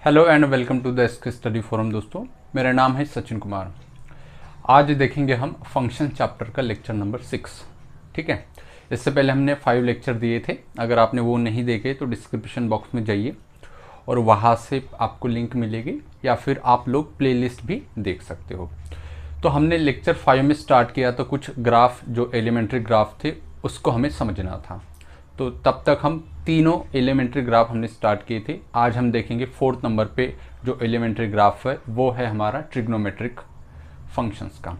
Hello and welcome to the SK study forum. दोस्तों, मेरा नाम है सचिन कुमार। आज देखेंगे हम फंक्शन चैप्टर का लेक्चर नंबर 6। ठीक है, इससे पहले हमने 5 लेक्चर दिए थे। अगर आपने वो नहीं देखे तो डिस्क्रिप्शन बॉक्स में जाइए और वहाँ से आपको लिंक मिलेगी, या फिर आप लोग प्लेलिस्ट भी देख सकते हो। तो हमने लेक्चर 5 में स्टार्ट किया तो कुछ ग्राफ, जो एलिमेंट्री ग्राफ थे, उसको हमें समझना था। तो तब तक हम तीनों एलिमेंट्री ग्राफ हमने स्टार्ट किए थे। आज हम देखेंगे 4th नंबर पे जो एलिमेंट्री ग्राफ है वो है हमारा ट्रिग्नोमेट्रिक फंक्शंस का।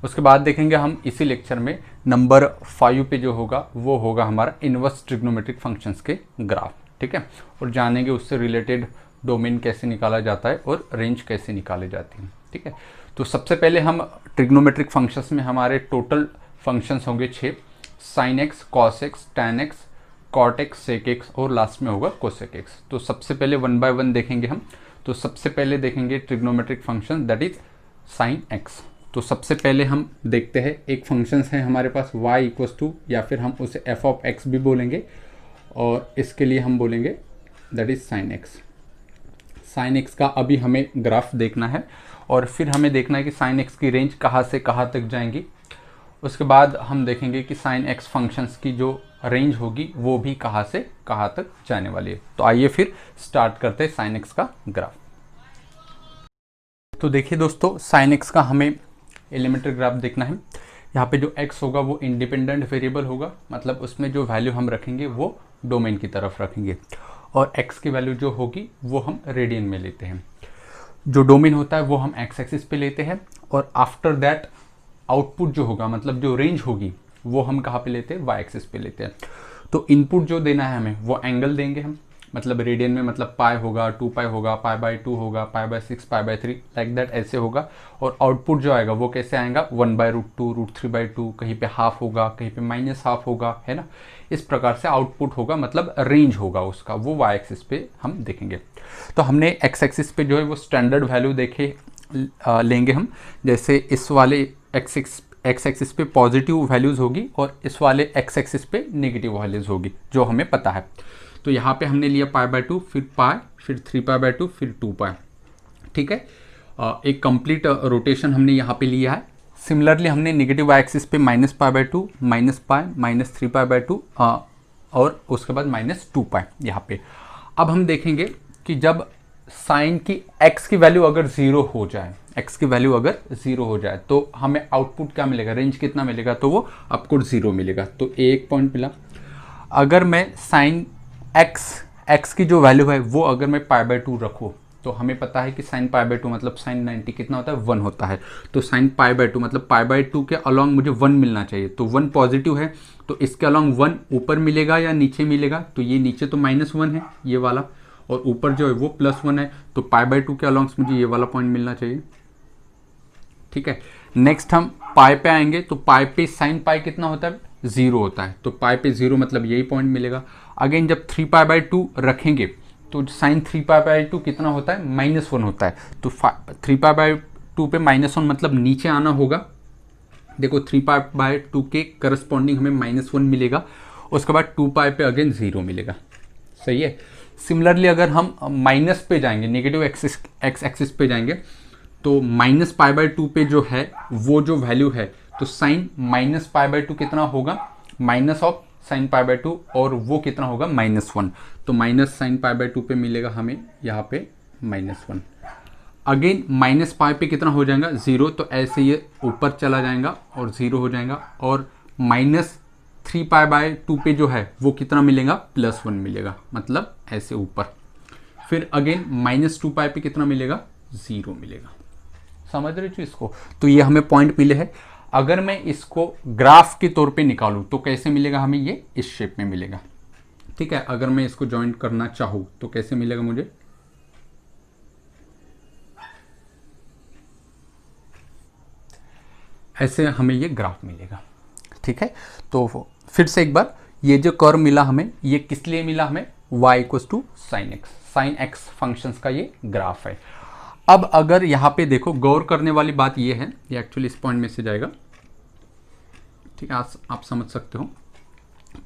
उसके बाद देखेंगे हम इसी लेक्चर में नंबर 5 पे जो होगा वो होगा हमारा इनवर्स ट्रिग्नोमेट्रिक फंक्शंस के ग्राफ। ठीक है, और जानेंगे उससे रिलेटेड डोमेन कैसे निकाला जाता है और रेंज कैसे निकाले जाती है। ठीक है, तो सबसे पहले हम ट्रिग्नोमेट्रिक फंक्शंस में हमारे टोटल फंक्शंस होंगे 6। Sine x, cos x, tan x, cot x, sec x और लास्ट में होगा कोसेक एक्स। तो सबसे पहले 1 बाय 1 देखेंगे हम। तो सबसे पहले देखेंगे trigonometric function that is sine x. तो सबसे पहले हम देखते हैं, एक फंक्शन है हमारे पास y इक्वस टू, या फिर हम उसे f ऑफ x भी बोलेंगे, और इसके लिए हम बोलेंगे that is sine x. Sine x का अभी हमें ग्राफ देखना है और फिर हमें देखना है कि साइन एक्स की रेंज कहाँ से कहाँ तक जाएंगी। उसके बाद हम देखेंगे कि साइन एक्स फंक्शंस की जो रेंज होगी वो भी कहाँ से कहाँ तक जाने वाली है। तो आइए फिर स्टार्ट करते हैं साइन एक्स का ग्राफ। तो देखिए दोस्तों, साइन एक्स का हमें एलिमेंट्री ग्राफ देखना है। यहाँ पे जो x होगा वो इंडिपेंडेंट वेरिएबल होगा, मतलब उसमें जो वैल्यू हम रखेंगे वो डोमेन की तरफ रखेंगे, और x की वैल्यू जो होगी वो हम रेडियन में लेते हैं। जो डोमेन होता है वो हम x एक्सिस पे लेते हैं, और आफ्टर दैट आउटपुट जो होगा, मतलब जो रेंज होगी, वो हम कहाँ पे लेते हैं, y एक्सिस पे लेते हैं। तो इनपुट जो देना है हमें वो एंगल देंगे हम, मतलब रेडियन में, मतलब पाई होगा, 2 पाई होगा, पाई बाई 2 होगा, pi by 6, pi by 3, like that ऐसे होगा। और आउटपुट जो आएगा वो कैसे आएगा, 1/√2, √3/2, कहीं पे हाफ होगा, कहीं पे माइनस हाफ होगा, है ना। इस प्रकार से आउटपुट होगा, मतलब रेंज होगा उसका, वो y एक्सिस पे हम देखेंगे। तो हमने x एक्सिस पे जो है वो स्टैंडर्ड वैल्यू देखे लेंगे हम। जैसे इस वाले x एक्सिस पे पॉजिटिव वैल्यूज़ होगी और इस वाले x एक्सिस पे नेगेटिव वैल्यूज़ होगी, जो हमें पता है। तो यहाँ पे हमने लिया π/2, फिर पाई, फिर 3π/2, फिर 2 पाई। ठीक है, एक कंप्लीट रोटेशन हमने यहाँ पे लिया है। सिमिलरली हमने नेगेटिव y एक्सिस पे -π/2, -पाई, -3π/2 और उसके बाद -2 पाई यहाँ पे। अब हम देखेंगे कि जब साइन की x की वैल्यू अगर 0 हो जाए, x की वैल्यू अगर 0 हो जाए तो हमें आउटपुट क्या मिलेगा, रेंज कितना मिलेगा, तो वो आपको 0 मिलेगा। तो एक पॉइंट मिला। अगर मैं साइन x की जो वैल्यू है वो अगर मैं π/2 रखूँ, तो हमें पता है कि साइन π/2 मतलब साइन 90 कितना होता है, 1 होता है। तो साइन π/2 मतलब π/2 के अलॉन्ग मुझे 1 मिलना चाहिए। तो 1 पॉजिटिव है, तो इसके अलॉन्ग 1 ऊपर मिलेगा या नीचे मिलेगा, तो ये नीचे तो -1 है ये वाला, और ऊपर जो है वो +1 है। तो π/2 के अलॉन्ग्स मुझे ये वाला पॉइंट मिलना चाहिए। ठीक है, नेक्स्ट हम पाई पे आएंगे। तो पाई पे साइन पाई कितना होता है, 0 होता है। तो पाई पे 0 मतलब यही पॉइंट मिलेगा। अगेन जब 3π/2 रखेंगे तो साइन 3π/2 कितना होता है, -1 होता है। तो 3π/2 पे -1 मतलब नीचे आना होगा। देखो 3π/2 के करस्पॉन्डिंग हमें -1 मिलेगा, उसके बाद 2 पाई पे अगेन 0 मिलेगा। सही है। सिमिलरली अगर हम माइनस पे जाएंगे, नेगेटिव एक्स एक्सिस पे जाएंगे, तो -π/2 पे जो है वो जो वैल्यू है, तो साइन -π/2 कितना होगा, माइनस ऑफ साइन π/2, और वो कितना होगा, -1। तो माइनस साइन π/2 पे मिलेगा हमें यहाँ पे -1। अगेन माइनस पाई पे कितना हो जाएगा, 0। तो ऐसे ये ऊपर चला जाएगा और 0 हो जाएगा। और -3π/2 पे जो है वो कितना मिलेगा, +1 मिलेगा, मतलब ऐसे ऊपर। फिर अगेन -2 पाई पे कितना मिलेगा, 0 मिलेगा। समझ रहे हो इसको। तो ये हमें पॉइंट मिले हैं। अगर मैं इसको ग्राफ के तौर पे निकालूं तो कैसे मिलेगा हमें, ये इस शेप में मिलेगा। ठीक है, अगर मैं इसको ज्वाइंट करना चाहूं तो कैसे मिलेगा मुझे, ऐसे हमें ये ग्राफ मिलेगा। ठीक है, तो फिर से एक बार, ये जो कर्व मिला हमें, ये किस लिए मिला हमें, y equals to sine x. Sine x functions का ये ग्राफ है। अब अगर यहाँ पे देखो, गौर करने वाली बात ये है, ये एक्चुअली इस पॉइंट में से जाएगा। ठीक है, आप समझ सकते हो।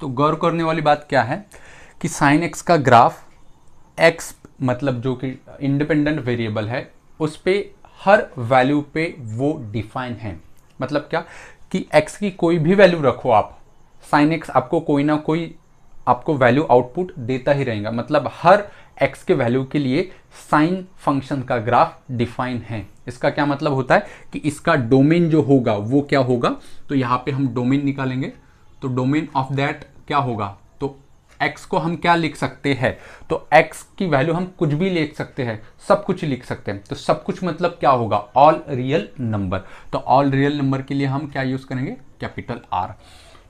तो गौर करने वाली बात क्या है कि साइन एक्स का ग्राफ x मतलब जो कि इंडिपेंडेंट वेरिएबल है उस पे हर वैल्यू पे वो डिफाइन है। मतलब क्या कि x की कोई भी वैल्यू रखो आप, sin x आपको कोई ना कोई आपको वैल्यू आउटपुट देता ही रहेगा। मतलब हर x के वैल्यू के लिए साइन फंक्शन का ग्राफ डिफाइन है। इसका क्या मतलब होता है कि इसका डोमेन जो होगा वो क्या होगा, तो यहाँ पे हम डोमेन निकालेंगे। तो डोमेन ऑफ दैट क्या होगा, तो x को हम क्या लिख सकते हैं, तो x की वैल्यू हम कुछ भी लिख सकते हैं, सब कुछ लिख सकते हैं। तो सब कुछ मतलब क्या होगा, ऑल रियल नंबर। तो ऑल रियल नंबर के लिए हम क्या यूज करेंगे, कैपिटल R।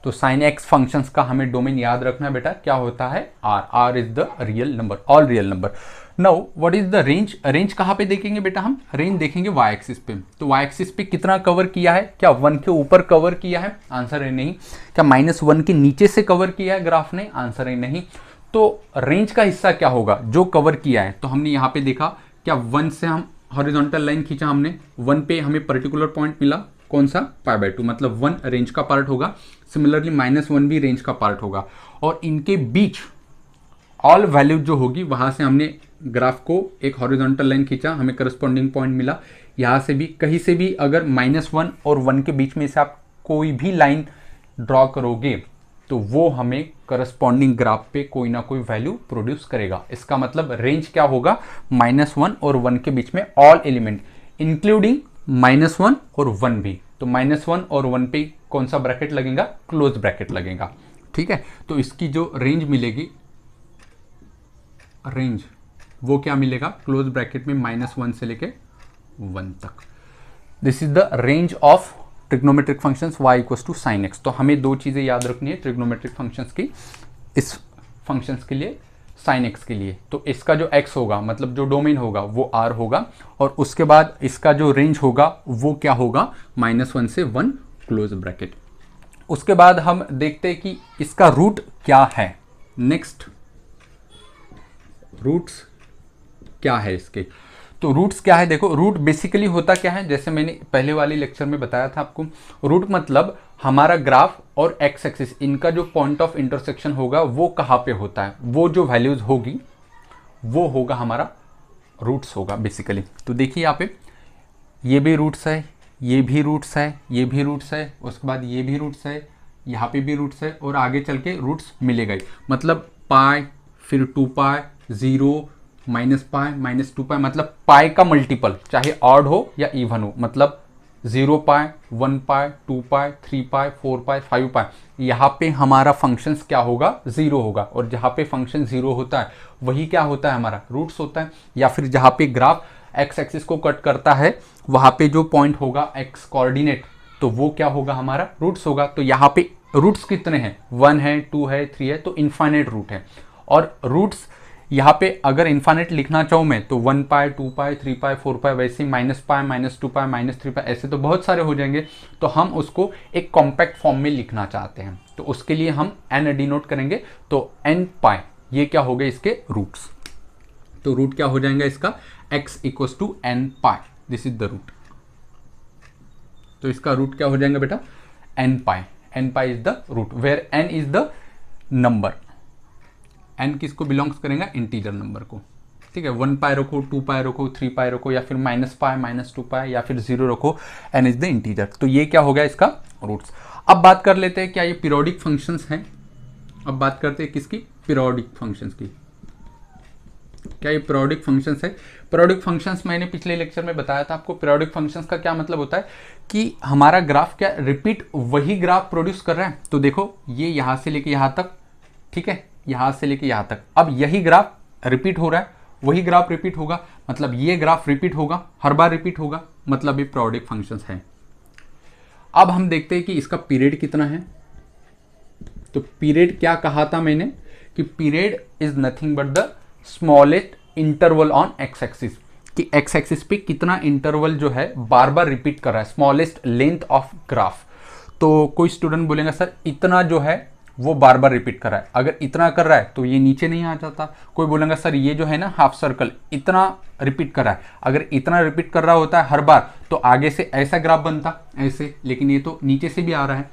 तो साइन एक्स फंक्शंस का हमें डोमेन याद रखना है बेटा, क्या होता है R। R is the real number, all real number. Now what is the range, range कहाँ पे देखेंगे बेटा, हम रेंज देखेंगे y एक्सिस पे। तो y एक्सिस पे कितना कवर किया है, क्या 1 के ऊपर कवर किया है, आंसर है नहीं। क्या -1 के नीचे से कवर किया है ग्राफ ने, आंसर है नहीं। तो रेंज का हिस्सा क्या होगा, जो कवर किया है। तो हमने यहाँ पे देखा क्या 1 से हम हॉरिजॉन्टल लाइन खींचा हमने, 1 पे हमें पर्टिकुलर पॉइंट मिला, कौन सा, π/2, मतलब 1 रेंज का पार्ट होगा। सिमिलरली -1 भी रेंज का पार्ट होगा। और इनके बीच ऑल वैल्यू जो होगी वहां से हमने ग्राफ को एक हॉरिजॉन्टल लाइन खींचा, हमें करस्पॉन्डिंग पॉइंट मिला। यहाँ से भी कहीं से भी अगर -1 और 1 के बीच में से आप कोई भी लाइन ड्रॉ करोगे तो वो हमें करस्पॉन्डिंग ग्राफ पे कोई ना कोई वैल्यू प्रोड्यूस करेगा। इसका मतलब रेंज क्या होगा, -1 और 1 के बीच में ऑल एलिमेंट इंक्लूडिंग -1 और 1 भी। तो -1 और 1 पे कौन सा ब्रैकेट लगेगा, क्लोज ब्रैकेट लगेगा। ठीक है, तो इसकी जो रेंज मिलेगी, रेंज वो क्या मिलेगा, क्लोज ब्रैकेट में -1 से लेके 1 तक। This is the range of trigonometric functions y equals to sine x. तो हमें दो चीजें याद रखनी है ट्रिग्नोमेट्रिक फंक्शंस की, इस फंक्शंस के लिए, साइन एक्स के लिए। तो इसका जो x होगा, मतलब जो डोमेन होगा वो r होगा, और उसके बाद इसका जो रेंज होगा वो क्या होगा, -1 से 1 क्लोज ब्रैकेट। उसके बाद हम देखते हैं कि इसका रूट क्या है। नेक्स्ट, रूट्स क्या है इसके। तो रूट्स क्या है, देखो रूट बेसिकली होता क्या है, जैसे मैंने पहले वाले लेक्चर में बताया था आपको, रूट मतलब हमारा ग्राफ और एक्स एक्सिस इनका जो पॉइंट ऑफ इंटरसेक्शन होगा वो कहाँ पे होता है, वो जो वैल्यूज होगी वो होगा हमारा रूट्स होगा बेसिकली। तो देखिए यहाँ पे ये भी रूट्स है, ये भी रूट्स है, ये भी रूट्स है, उसके बाद ये भी रूट्स है, यहाँ पे भी रूट्स है, और आगे चल के रूट्स मिलेगा ही। मतलब पाई, फिर 2π, 0, -π, -2π, मतलब पाई का मल्टीपल, चाहे ऑड हो या इवन हो, मतलब 0π, 1π, 2π, 3π, 4π, 5π। यहाँ पे हमारा फंक्शंस क्या होगा, 0 होगा, और जहाँ पे फंक्शन 0 होता है वही क्या होता है, हमारा रूट्स होता है। या फिर जहाँ पे ग्राफ एक्स एक्सिस को कट करता है वहाँ पे जो पॉइंट होगा एक्स कोऑर्डिनेट, तो वो क्या होगा, हमारा रूट्स होगा। तो यहाँ पे रूट्स कितने हैं, 1 है, 2 है, 3 है, तो इनफाइनाइट रूट है। और रूट्स यहाँ पे अगर इनफाइनाइट लिखना चाहूँ मैं तो 1π, 2π, 3π, 4π, वैसे -π, -2π, -3π, ऐसे तो बहुत सारे हो जाएंगे। तो हम उसको एक कॉम्पैक्ट फॉर्म में लिखना चाहते हैं, तो उसके लिए हम n डिनोट करेंगे। तो nπ ये क्या हो गए इसके रूट्स। तो रूट क्या हो जाएगा इसका, x equals to nπ, this is the root. तो इसका रूट क्या हो जाएगा बेटा, nπ। nπ is the root where n is the number. n किसको बिलोंग्स करेगा, इंटीजर नंबर को। ठीक है, 1π रखो, 2π रखो, 3π रखो, या फिर -π, -2π, या फिर 0 रखो, n इज द इंटीजर। तो ये क्या हो गया इसका रूट्स। अब बात कर लेते हैं क्या ये पीरियोडिक फंक्शंस हैं। अब बात करते हैं किसकी, पीरियोडिक फंक्शंस की। क्या ये पीरियोडिक फंक्शंस है। पीरियोडिक फंक्शंस मैंने पिछले लेक्चर में बताया था आपको। पीरियोडिक फंक्शंस का क्या मतलब होता है कि हमारा ग्राफ क्या रिपीट वही ग्राफ प्रोड्यूस कर रहा है। तो देखो ये यहाँ से लेके यहाँ तक, ठीक है, यहाँ से लेके यहाँ तक, अब यही ग्राफ रिपीट हो रहा है, वही ग्राफ रिपीट होगा, मतलब ये ग्राफ रिपीट होगा, हर बार रिपीट होगा, मतलब ये पीरियोडिक फंक्शंस है। अब हम देखते हैं कि इसका पीरियड कितना है। तो पीरियड क्या कहा था मैंने कि period is nothing but the smallest interval on x axis, कि एक्स एक्सिस पे कितना इंटरवल जो है बार बार रिपीट कर रहा है, स्मॉलेस्ट लेंथ ऑफ ग्राफ। तो कोई स्टूडेंट बोलेगा सर इतना जो है वो बार बार रिपीट कर रहा है, अगर इतना कर रहा है तो ये नीचे नहीं आ जाता। कोई बोलेगा सर ये जो है ना हाफ सर्कल इतना रिपीट कर रहा है, अगर इतना रिपीट कर रहा होता है हर बार तो आगे से ऐसा ग्राफ बनता ऐसे, लेकिन ये तो नीचे से भी आ रहा है।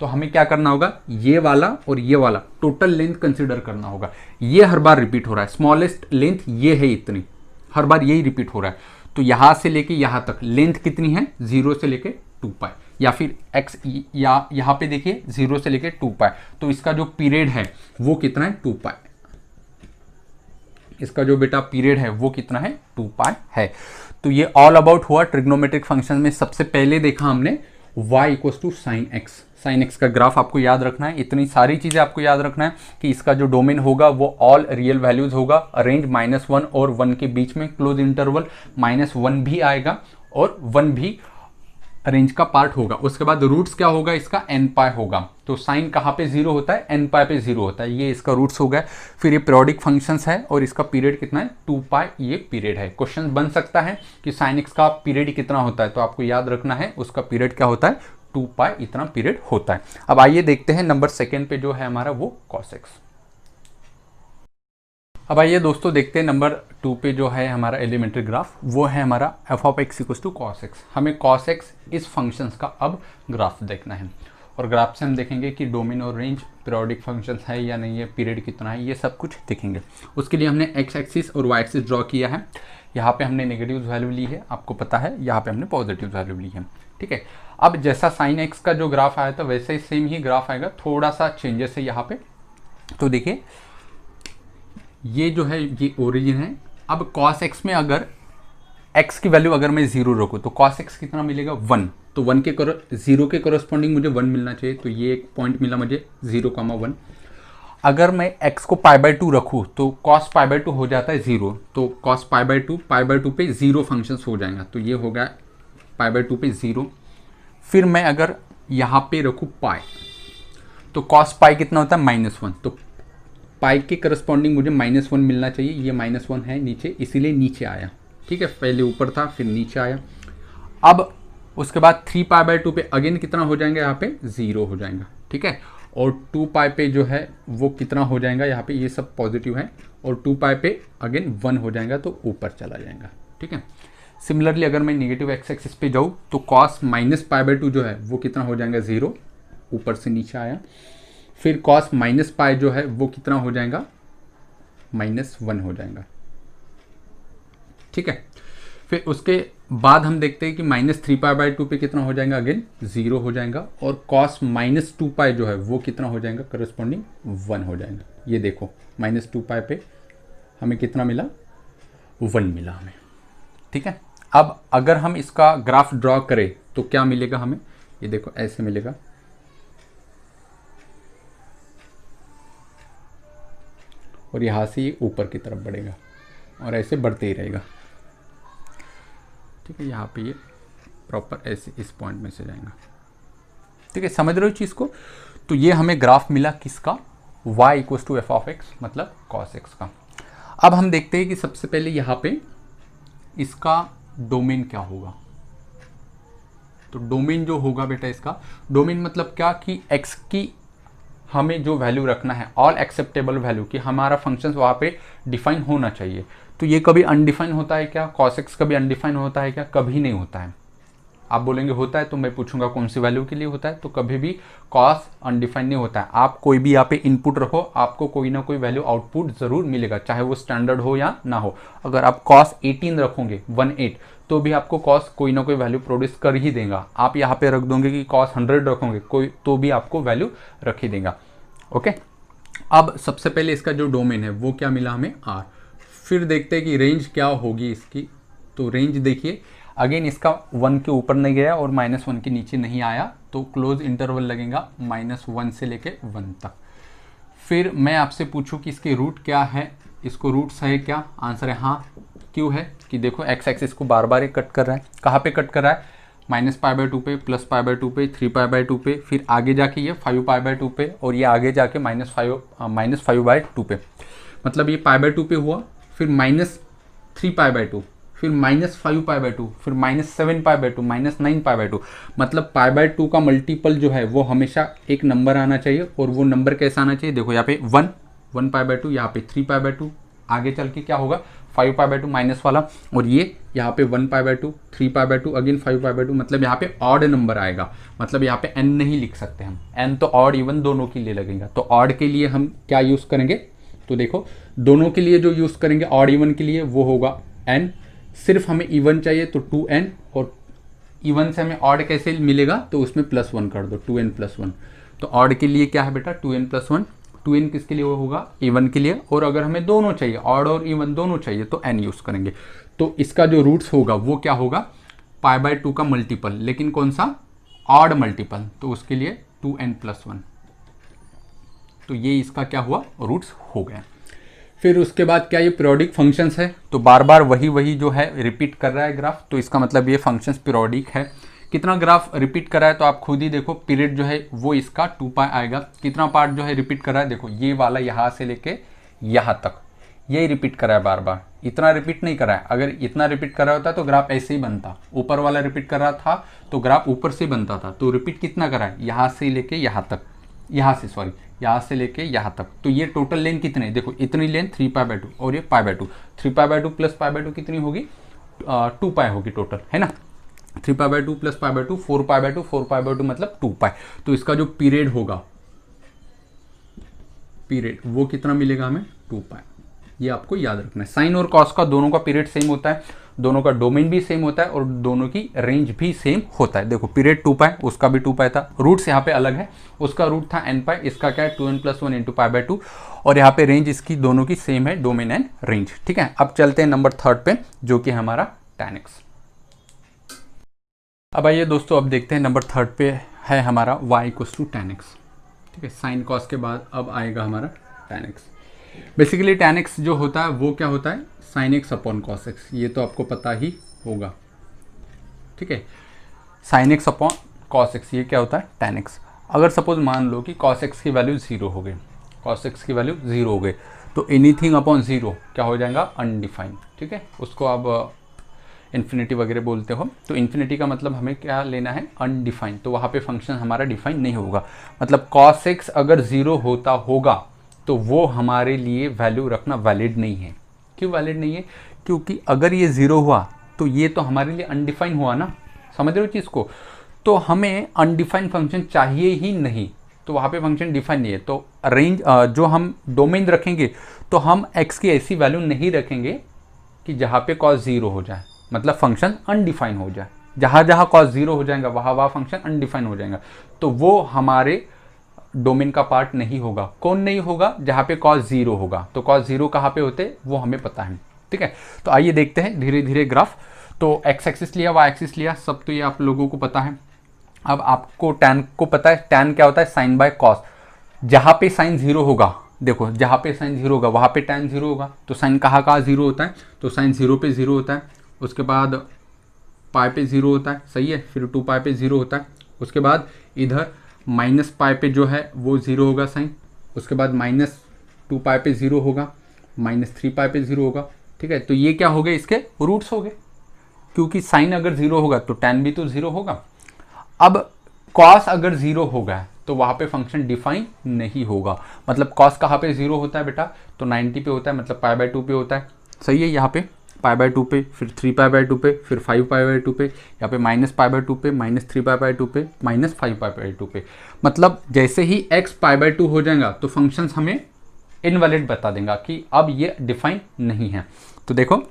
तो हमें क्या करना होगा, ये वाला और ये वाला टोटल लेंथ कंसिडर करना होगा। ये हर बार रिपीट हो रहा है, स्मॉलेस्ट लेंथ ये है इतनी, हर बार यही रिपीट हो रहा है। तो यहां से लेके यहां तक लेंथ कितनी है, 0 से लेके 2 पाई, या फिर x, या यहाँ पे देखिए 0 से लेके 2 पाई, तो इसका जो पीरियड है वो कितना है, 2 पाई। इसका जो बेटा पीरियड है वो कितना है, 2 पाई है। तो ये ऑल अबाउट हुआ ट्रिग्नोमेट्रिक फंक्शन में। सबसे पहले देखा हमने y equal to sine x. Sine x का ग्राफ आपको याद रखना है, इतनी सारी चीजें आपको याद रखना है कि इसका जो डोमेन होगा वो ऑल रियल वैल्यूज होगा, रेंज -1 और 1 के बीच में, क्लोज इंटरवल -1 भी आएगा और 1 भी रेंज का पार्ट होगा। उसके बाद रूट्स क्या होगा इसका, n पाई होगा। तो साइन कहाँ पे 0 होता है, n पाई पे 0 होता है, ये इसका रूट्स हो गया। फिर ये पीरियोडिक फंक्शंस है और इसका पीरियड कितना है, 2 पाई ये पीरियड है। क्वेश्चन बन सकता है कि साइन एक्स का पीरियड कितना होता है, तो आपको याद रखना है उसका पीरियड क्या होता है, 2 पाई इतना पीरियड होता है। अब आइए देखते हैं नंबर 2 पे जो है हमारा वो कॉस एक्स। अब आइए दोस्तों देखते हैं नंबर 2 पे जो है हमारा एलिमेंट्री ग्राफ, वो है हमारा f of x equal to cos x. हमें कॉस एक्स इस फंक्शंस का अब ग्राफ देखना है और ग्राफ से हम देखेंगे कि डोमेन और रेंज पीरियोडिक फंक्शंस है या नहीं है, पीरियड कितना है, ये सब कुछ देखेंगे। उसके लिए हमने एक्स एक्सिस और वाई एक्सिस ड्रॉ किया है। यहाँ पे हमने नेगेटिव वैल्यू ली है, आपको पता है, यहाँ पे हमने पॉजिटिव वैल्यू ली है, ठीक है। अब जैसा साइन एक्स का जो ग्राफ आया था वैसे ही सेम ही ग्राफ आएगा, थोड़ा सा चेंजेस है यहाँ पे। तो देखिए ये जो है ये ओरिजिन है। अब कॉस एक्स में अगर x की वैल्यू अगर मैं 0 रखूँ तो कॉस एक्स कितना मिलेगा, 1। तो 1 के 0 के कोरस्पॉन्डिंग मुझे 1 मिलना चाहिए, तो ये एक पॉइंट मिला मुझे 0,1। अगर मैं x को π/2 रखूँ तो cos π/2 हो जाता है 0, तो cos π/2 पे 0 फंक्शंस हो जाएगा, तो ये हो गया π/2 पे 0। फिर मैं अगर यहाँ पे रखूँ पाई, तो cos पाई कितना होता है, -1। तो पाई के करस्पॉन्डिंग मुझे -1 मिलना चाहिए, ये -1 है नीचे, इसीलिए नीचे आया, ठीक है। पहले ऊपर था फिर नीचे आया। अब उसके बाद 3 π/2 पे अगेन कितना हो जाएगा, यहाँ पे 0 हो जाएगा, ठीक है। और 2 पाई पे जो है वो कितना हो जाएगा, यहाँ पे ये सब पॉजिटिव है, और 2 पाई पे अगेन 1 हो जाएगा, तो ऊपर चला जाएगा, ठीक है। सिमिलरली अगर मैं नेगेटिव एक्स एक्सिस पे जाऊँ तो कॉस -π/2 जो है वो कितना हो जाएगा, 0, ऊपर से नीचे आया। फिर कॉस -पाई जो है वो कितना हो जाएगा, -1 हो जाएगा, ठीक है। फिर उसके बाद हम देखते हैं कि -3 π/2 पे कितना हो जाएगा, अगेन 0 हो जाएगा। और कॉस -2 पाई जो है वो कितना हो जाएगा, करस्पॉन्डिंग 1 हो जाएगा। ये देखो -2 पाई पे हमें कितना मिला, 1 मिला हमें, ठीक है। अब अगर हम इसका ग्राफ ड्रॉ करें तो क्या मिलेगा हमें, ये देखो ऐसे मिलेगा, और यहाँ से ये ऊपर की तरफ बढ़ेगा और ऐसे बढ़ते ही रहेगा, ठीक है। यहाँ पे ये प्रॉपर ऐसे इस पॉइंट में से जाएगा, ठीक है। समझ रहे हो चीज़ को। तो ये हमें ग्राफ मिला किसका, y equal to f of x मतलब cos x का। अब हम देखते हैं कि सबसे पहले यहाँ पे इसका डोमेन क्या होगा। तो डोमेन जो होगा बेटा, इसका डोमेन मतलब क्या कि x की हमें जो वैल्यू रखना है, ऑल एक्सेप्टेबल वैल्यू, कि हमारा फंक्शंस वहाँ पे डिफाइन होना चाहिए। तो ये कभी अनडिफाइन होता है क्या, cos x कभी अनडिफाइन होता है क्या, कभी नहीं होता है। आप बोलेंगे होता है, तो मैं पूछूंगा कौन सी वैल्यू के लिए होता है, तो कभी भी cos अनडिफाइन नहीं होता है। आप कोई भी यहाँ पे इनपुट रखो, आपको कोई ना कोई वैल्यू आउटपुट जरूर मिलेगा, चाहे वो स्टैंडर्ड हो या ना हो। अगर आप cos 18 रखोगे 18, तो भी आपको cos कोई ना कोई वैल्यू प्रोड्यूस कर ही देगा। आप यहाँ पे रख दोगे कि cos 100 रखोगे कोई, तो भी आपको वैल्यू रख ही देगा, ओके। अब सबसे पहले इसका जो डोमेन है वो क्या मिला हमें, R। फिर देखते हैं कि रेंज क्या होगी इसकी। तो रेंज देखिए अगेन इसका 1 के ऊपर नहीं गया और -1 के नीचे नहीं आया, तो क्लोज इंटरवल लगेगा -1 से लेके 1 तक। फिर मैं आपसे पूछूं कि इसके रूट क्या है, इसको रूट्स है क्या, आंसर है हाँ। क्यों है कि देखो एक्स एक्सिस को बार बार ये कट कर रहा है, कहाँ पे कट कर रहा है, -π/2 पे, +π/2 पे, 3π/2 पे, फिर आगे जाके ये 5π/2 पे, और ये आगे जाके -5/2 पे। मतलब ये π/2 पे हुआ, फिर -3π/2, फिर -5π/2, फिर -7π/2, -9π/2। मतलब π/2 का मल्टीपल जो है वो हमेशा एक नंबर आना चाहिए, और वो नंबर कैसा आना चाहिए, देखो यहाँ पे 1 1π/2, यहाँ पे 3π/2, आगे चल के क्या होगा 5π/2 माइनस वाला, और ये यहाँ पे 1π/2, 3π/2, अगेन 5π/2, मतलब यहाँ पे ऑड नंबर आएगा। मतलब यहाँ पे n नहीं लिख सकते हम, n तो ऑड इवन दोनों के लिए लगेगा। तो ऑड के लिए हम क्या यूज़ करेंगे, तो देखो दोनों के लिए जो यूज़ करेंगे ऑड इवन के लिए वो होगा n, सिर्फ हमें इवन चाहिए तो 2n, और इवन से हमें ऑड कैसे मिलेगा, तो उसमें +1 कर दो, 2n+1। तो ऑड के लिए क्या है बेटा 2n+1, 2n किसके लिए होगा इवन के लिए, और अगर हमें दोनों चाहिए ऑड और इवन दोनों चाहिए तो n यूज़ करेंगे। तो इसका जो रूट्स होगा वो क्या होगा π/2 का मल्टीपल, लेकिन कौन सा ऑड मल्टीपल, तो उसके लिए 2n+1। तो ये इसका क्या हुआ रूट्स हो गया। फिर उसके बाद क्या ये पीरियोडिक फंक्शंस है, तो बार बार वही जो है रिपीट कर रहा है ग्राफ, तो इसका मतलब ये फंक्शंस पीरियोडिक है। कितना ग्राफ रिपीट कर रहा है तो आप खुद ही देखो, पीरियड जो है वो इसका 2π आएगा। कितना पार्ट जो है रिपीट कर रहा है, देखो ये वाला यहाँ से लेके यहाँ तक यही रिपीट कर रहा है बार बार, इतना रिपीट नहीं कर रहा है। अगर इतना रिपीट कर रहा होता तो ग्राफ ऐसे ही बनता, ऊपर वाला रिपीट कर रहा था तो ग्राफ ऊपर से बनता था। तो रिपीट कितना कर रहा है, यहाँ से लेके यहाँ तक, यहाँ से लेके यहाँ तक। तो ये टोटल लेंथ कितनी है, देखो इतनी लेंथ 3π/2 और ये π/2, 3π/2 प्लस π/2 कितनी होगी 2π होगी टोटल, है ना। 3π/2 प्लस π/2 4π/2, 4π/2 मतलब 2π। तो इसका जो पीरियड होगा, पीरियड वो कितना मिलेगा हमें 2π। ये आपको याद रखना है। साइन और कॉस का दोनों का पीरियड सेम होता है, दोनों का डोमेन भी सेम होता है और दोनों की रेंज भी सेम होता है। देखो पीरियड 2π, उसका भी 2π था, रूट्स यहाँ पे अलग है, उसका रूट था nπ, इसका क्या है 2n+1 इंटू π/2, और यहाँ पे रेंज इसकी दोनों की सेम है, डोमेन एंड रेंज। ठीक है, अब चलते हैं नंबर 3 पे जो कि हमारा tan x। अब आइए दोस्तों, अब देखते हैं नंबर 3 पे है हमारा y = tan x। ठीक है, साइन कॉस के बाद अब आएगा हमारा tan x। Basically tan x जो होता है वो क्या होता है sin x upon cos x, ये तो आपको पता ही होगा। ठीक है, sin x upon cos x, ये क्या होता है tan x। अगर सपोज मान लो कि cos x की वैल्यू 0 हो गई, cos x की वैल्यू 0 हो गई, तो एनीथिंग अपॉन 0 क्या हो जाएगा अनडिफाइंड। ठीक है, उसको आप इन्फिनिटी वगैरह बोलते हो, तो इन्फिनिटी का मतलब हमें क्या लेना है अनडिफाइंड, तो वहाँ पे फंक्शन हमारा डिफाइन नहीं होगा। मतलब cos x अगर 0 होता होगा तो वो हमारे लिए वैल्यू रखना वैलिड नहीं है। क्यों वैलिड नहीं है, क्योंकि अगर ये 0 हुआ तो ये तो हमारे लिए अनडिफाइन हुआ ना, समझ रहे हो चीज़ को। तो हमें अनडिफाइंड फंक्शन चाहिए ही नहीं, तो वहाँ पे फंक्शन डिफाइन नहीं है। तो रेंज जो हम डोमेन रखेंगे तो हम x की ऐसी वैल्यू नहीं रखेंगे कि जहाँ पे cos 0 हो जाए, मतलब फंक्शन अनडिफाइन हो जाए। जहाँ जहाँ cos 0 हो जाएगा वहाँ फंक्शन अनडिफाइन हो जाएगा, तो वो हमारे डोमेन का पार्ट नहीं होगा। कौन नहीं होगा, जहाँ पे cos 0 होगा। तो cos 0 कहाँ पे होते वो हमें पता है। ठीक है, तो आइए देखते हैं धीरे धीरे ग्राफ। तो x एक्सिस लिया, y एक्सिस लिया, सब तो ये आप लोगों को पता है। अब आपको tan को पता है, tan क्या होता है साइन बाय कॉस। जहाँ पे साइन 0 होगा, देखो जहाँ पे साइन 0 होगा वहाँ पे tan 0 होगा। तो साइन कहाँ 0 होता है, तो साइन 0 पे 0 होता है, उसके बाद पाई पे 0 होता है, सही है, फिर 2π पे 0 होता है, उसके बाद इधर -π पे जो है वो 0 होगा साइन, उसके बाद -2π पे 0 होगा, -3π पे 0 होगा। ठीक है, तो ये क्या हो गए इसके रूट्स हो गए, क्योंकि साइन अगर 0 होगा तो tan भी तो 0 होगा। अब cos अगर 0 होगा तो वहाँ पे फंक्शन डिफाइन नहीं होगा। मतलब cos कहाँ पे 0 होता है बेटा, तो 90 पे होता है, मतलब π/2 पे होता है, सही है। यहाँ पे π/2 पे, फिर 3π/2 पे, फिर 5π/2 पे, यहाँ पे -π/2 पे, -3π/2 पे, -5π/2 पे। मतलब जैसे ही x π/2 हो जाएगा तो फंक्शंस हमें इनवैलिड बता देगा कि अब ये डिफाइन नहीं है। तो देखो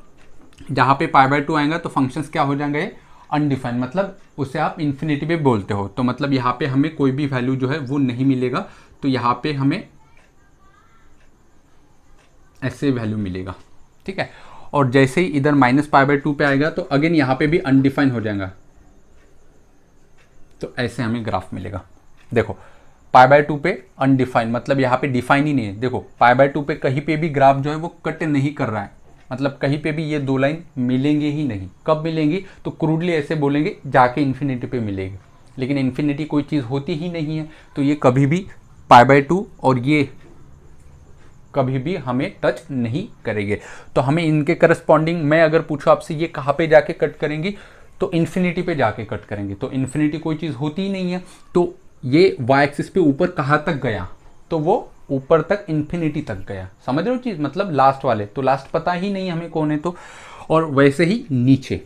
जहाँ पे π/2 आएगा तो फंक्शंस क्या हो जाएंगे अनडिफाइंड, मतलब उसे आप इन्फिनिटी पे बोलते हो। तो मतलब यहाँ पे हमें कोई भी वैल्यू जो है वो नहीं मिलेगा, तो यहाँ पे हमें ऐसे वैल्यू मिलेगा। ठीक है, और जैसे ही इधर -π/2 पे आएगा तो अगेन यहाँ पे भी अनडिफाइन हो जाएगा, तो ऐसे हमें ग्राफ मिलेगा। देखो π/2 पे अनडिफाइन, मतलब यहाँ पे डिफाइन ही नहीं है। देखो π/2 पे कहीं पे भी ग्राफ जो है वो कट नहीं कर रहा है, मतलब कहीं पे भी ये दो लाइन मिलेंगे ही नहीं। कब मिलेंगी, तो क्रूडली ऐसे बोलेंगे जाके इन्फिनिटी पे मिलेगी, लेकिन इन्फिनिटी कोई चीज़ होती ही नहीं है, तो ये कभी भी π/2 और ये कभी भी हमें टच नहीं करेंगे। तो हमें इनके करस्पॉन्डिंग, मैं अगर पूछूं आपसे ये कहाँ पे जाके कट करेंगी, तो इन्फिनिटी पे जाके कट करेंगे। तो इन्फिनिटी कोई चीज़ होती ही नहीं है, तो ये y एक्सिस पे ऊपर कहाँ तक गया, तो वो ऊपर तक इन्फिनिटी तक गया। समझ रहे हो चीज़, मतलब लास्ट वाले तो लास्ट पता ही नहीं हमें कौन है, तो और वैसे ही नीचे।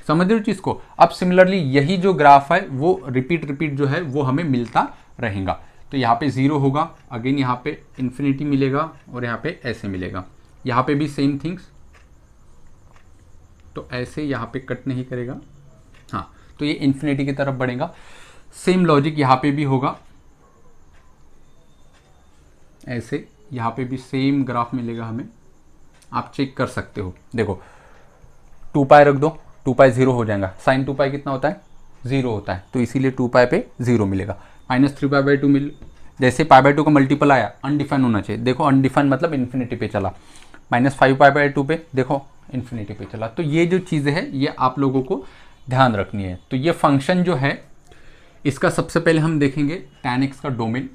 समझ रहे हो चीज़ को। अब सिमिलरली यही जो ग्राफ है वो रिपीट जो है वो हमें मिलता रहेगा। तो यहाँ पे 0 होगा, अगेन यहाँ पे इन्फिनिटी मिलेगा और यहाँ पे ऐसे मिलेगा। यहाँ पे भी सेम थिंग्स, तो ऐसे यहाँ पे कट नहीं करेगा, हाँ, तो ये इन्फिनिटी की तरफ बढ़ेगा। सेम लॉजिक यहाँ पे भी होगा, ऐसे यहाँ पे भी सेम ग्राफ मिलेगा हमें। आप चेक कर सकते हो, देखो 2π रख दो, 2π 0 हो जाएगा। साइन 2π कितना होता है, 0 होता है, तो इसीलिए 2π पे 0 मिलेगा। -3π/2 मिल, जैसे π/2 का मल्टीपल आया अनडिफाइन होना चाहिए, देखो अनडिफाइन मतलब इन्फिनिटी पे चला। -5π/2 पे देखो इन्फिनिटी पे चला। तो ये जो चीज़ें है ये आप लोगों को ध्यान रखनी है। तो ये फंक्शन जो है इसका सबसे पहले हम देखेंगे tan x का डोमेन।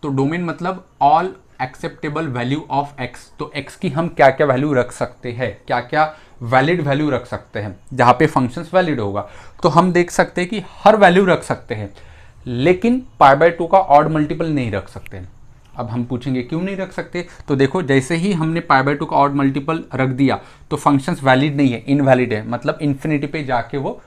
तो डोमेन मतलब all acceptable value of x। तो x की हम क्या क्या वैल्यू रख सकते हैं, क्या क्या वैलिड वैल्यू रख सकते हैं, जहाँ पे फंक्शंस वैलिड होगा। तो हम देख सकते हैं कि हर वैल्यू रख सकते हैं, लेकिन π/2 का ऑड मल्टीपल नहीं रख सकते हैं। अब हम पूछेंगे क्यों नहीं रख सकते, तो देखो जैसे ही हमने π/2 का ऑड मल्टीपल रख दिया तो फंक्शंस वैलिड नहीं है, इनवैलिड है, मतलब इन्फिनिटी पे जाके वो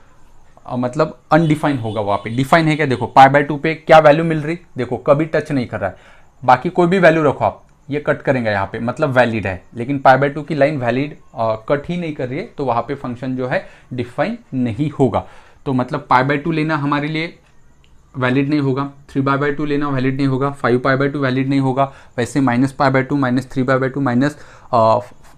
मतलब अनडिफाइन होगा। वहाँ पे डिफाइन है क्या, देखो π/2 पे क्या वैल्यू मिल रही, देखो कभी टच नहीं कर रहा है। बाकी कोई भी वैल्यू रखो आप, ये कट करेंगे यहाँ पे, मतलब वैलिड है, लेकिन π/2 की लाइन वैलिड कट ही नहीं कर रही है, तो वहाँ पे फंक्शन जो है डिफाइन नहीं होगा। तो मतलब π/2 लेना हमारे लिए वैलिड नहीं होगा, 3π/2 लेना वैलिड नहीं होगा, 5π/2 वैलिड नहीं होगा, वैसे -π/2, -3π/2,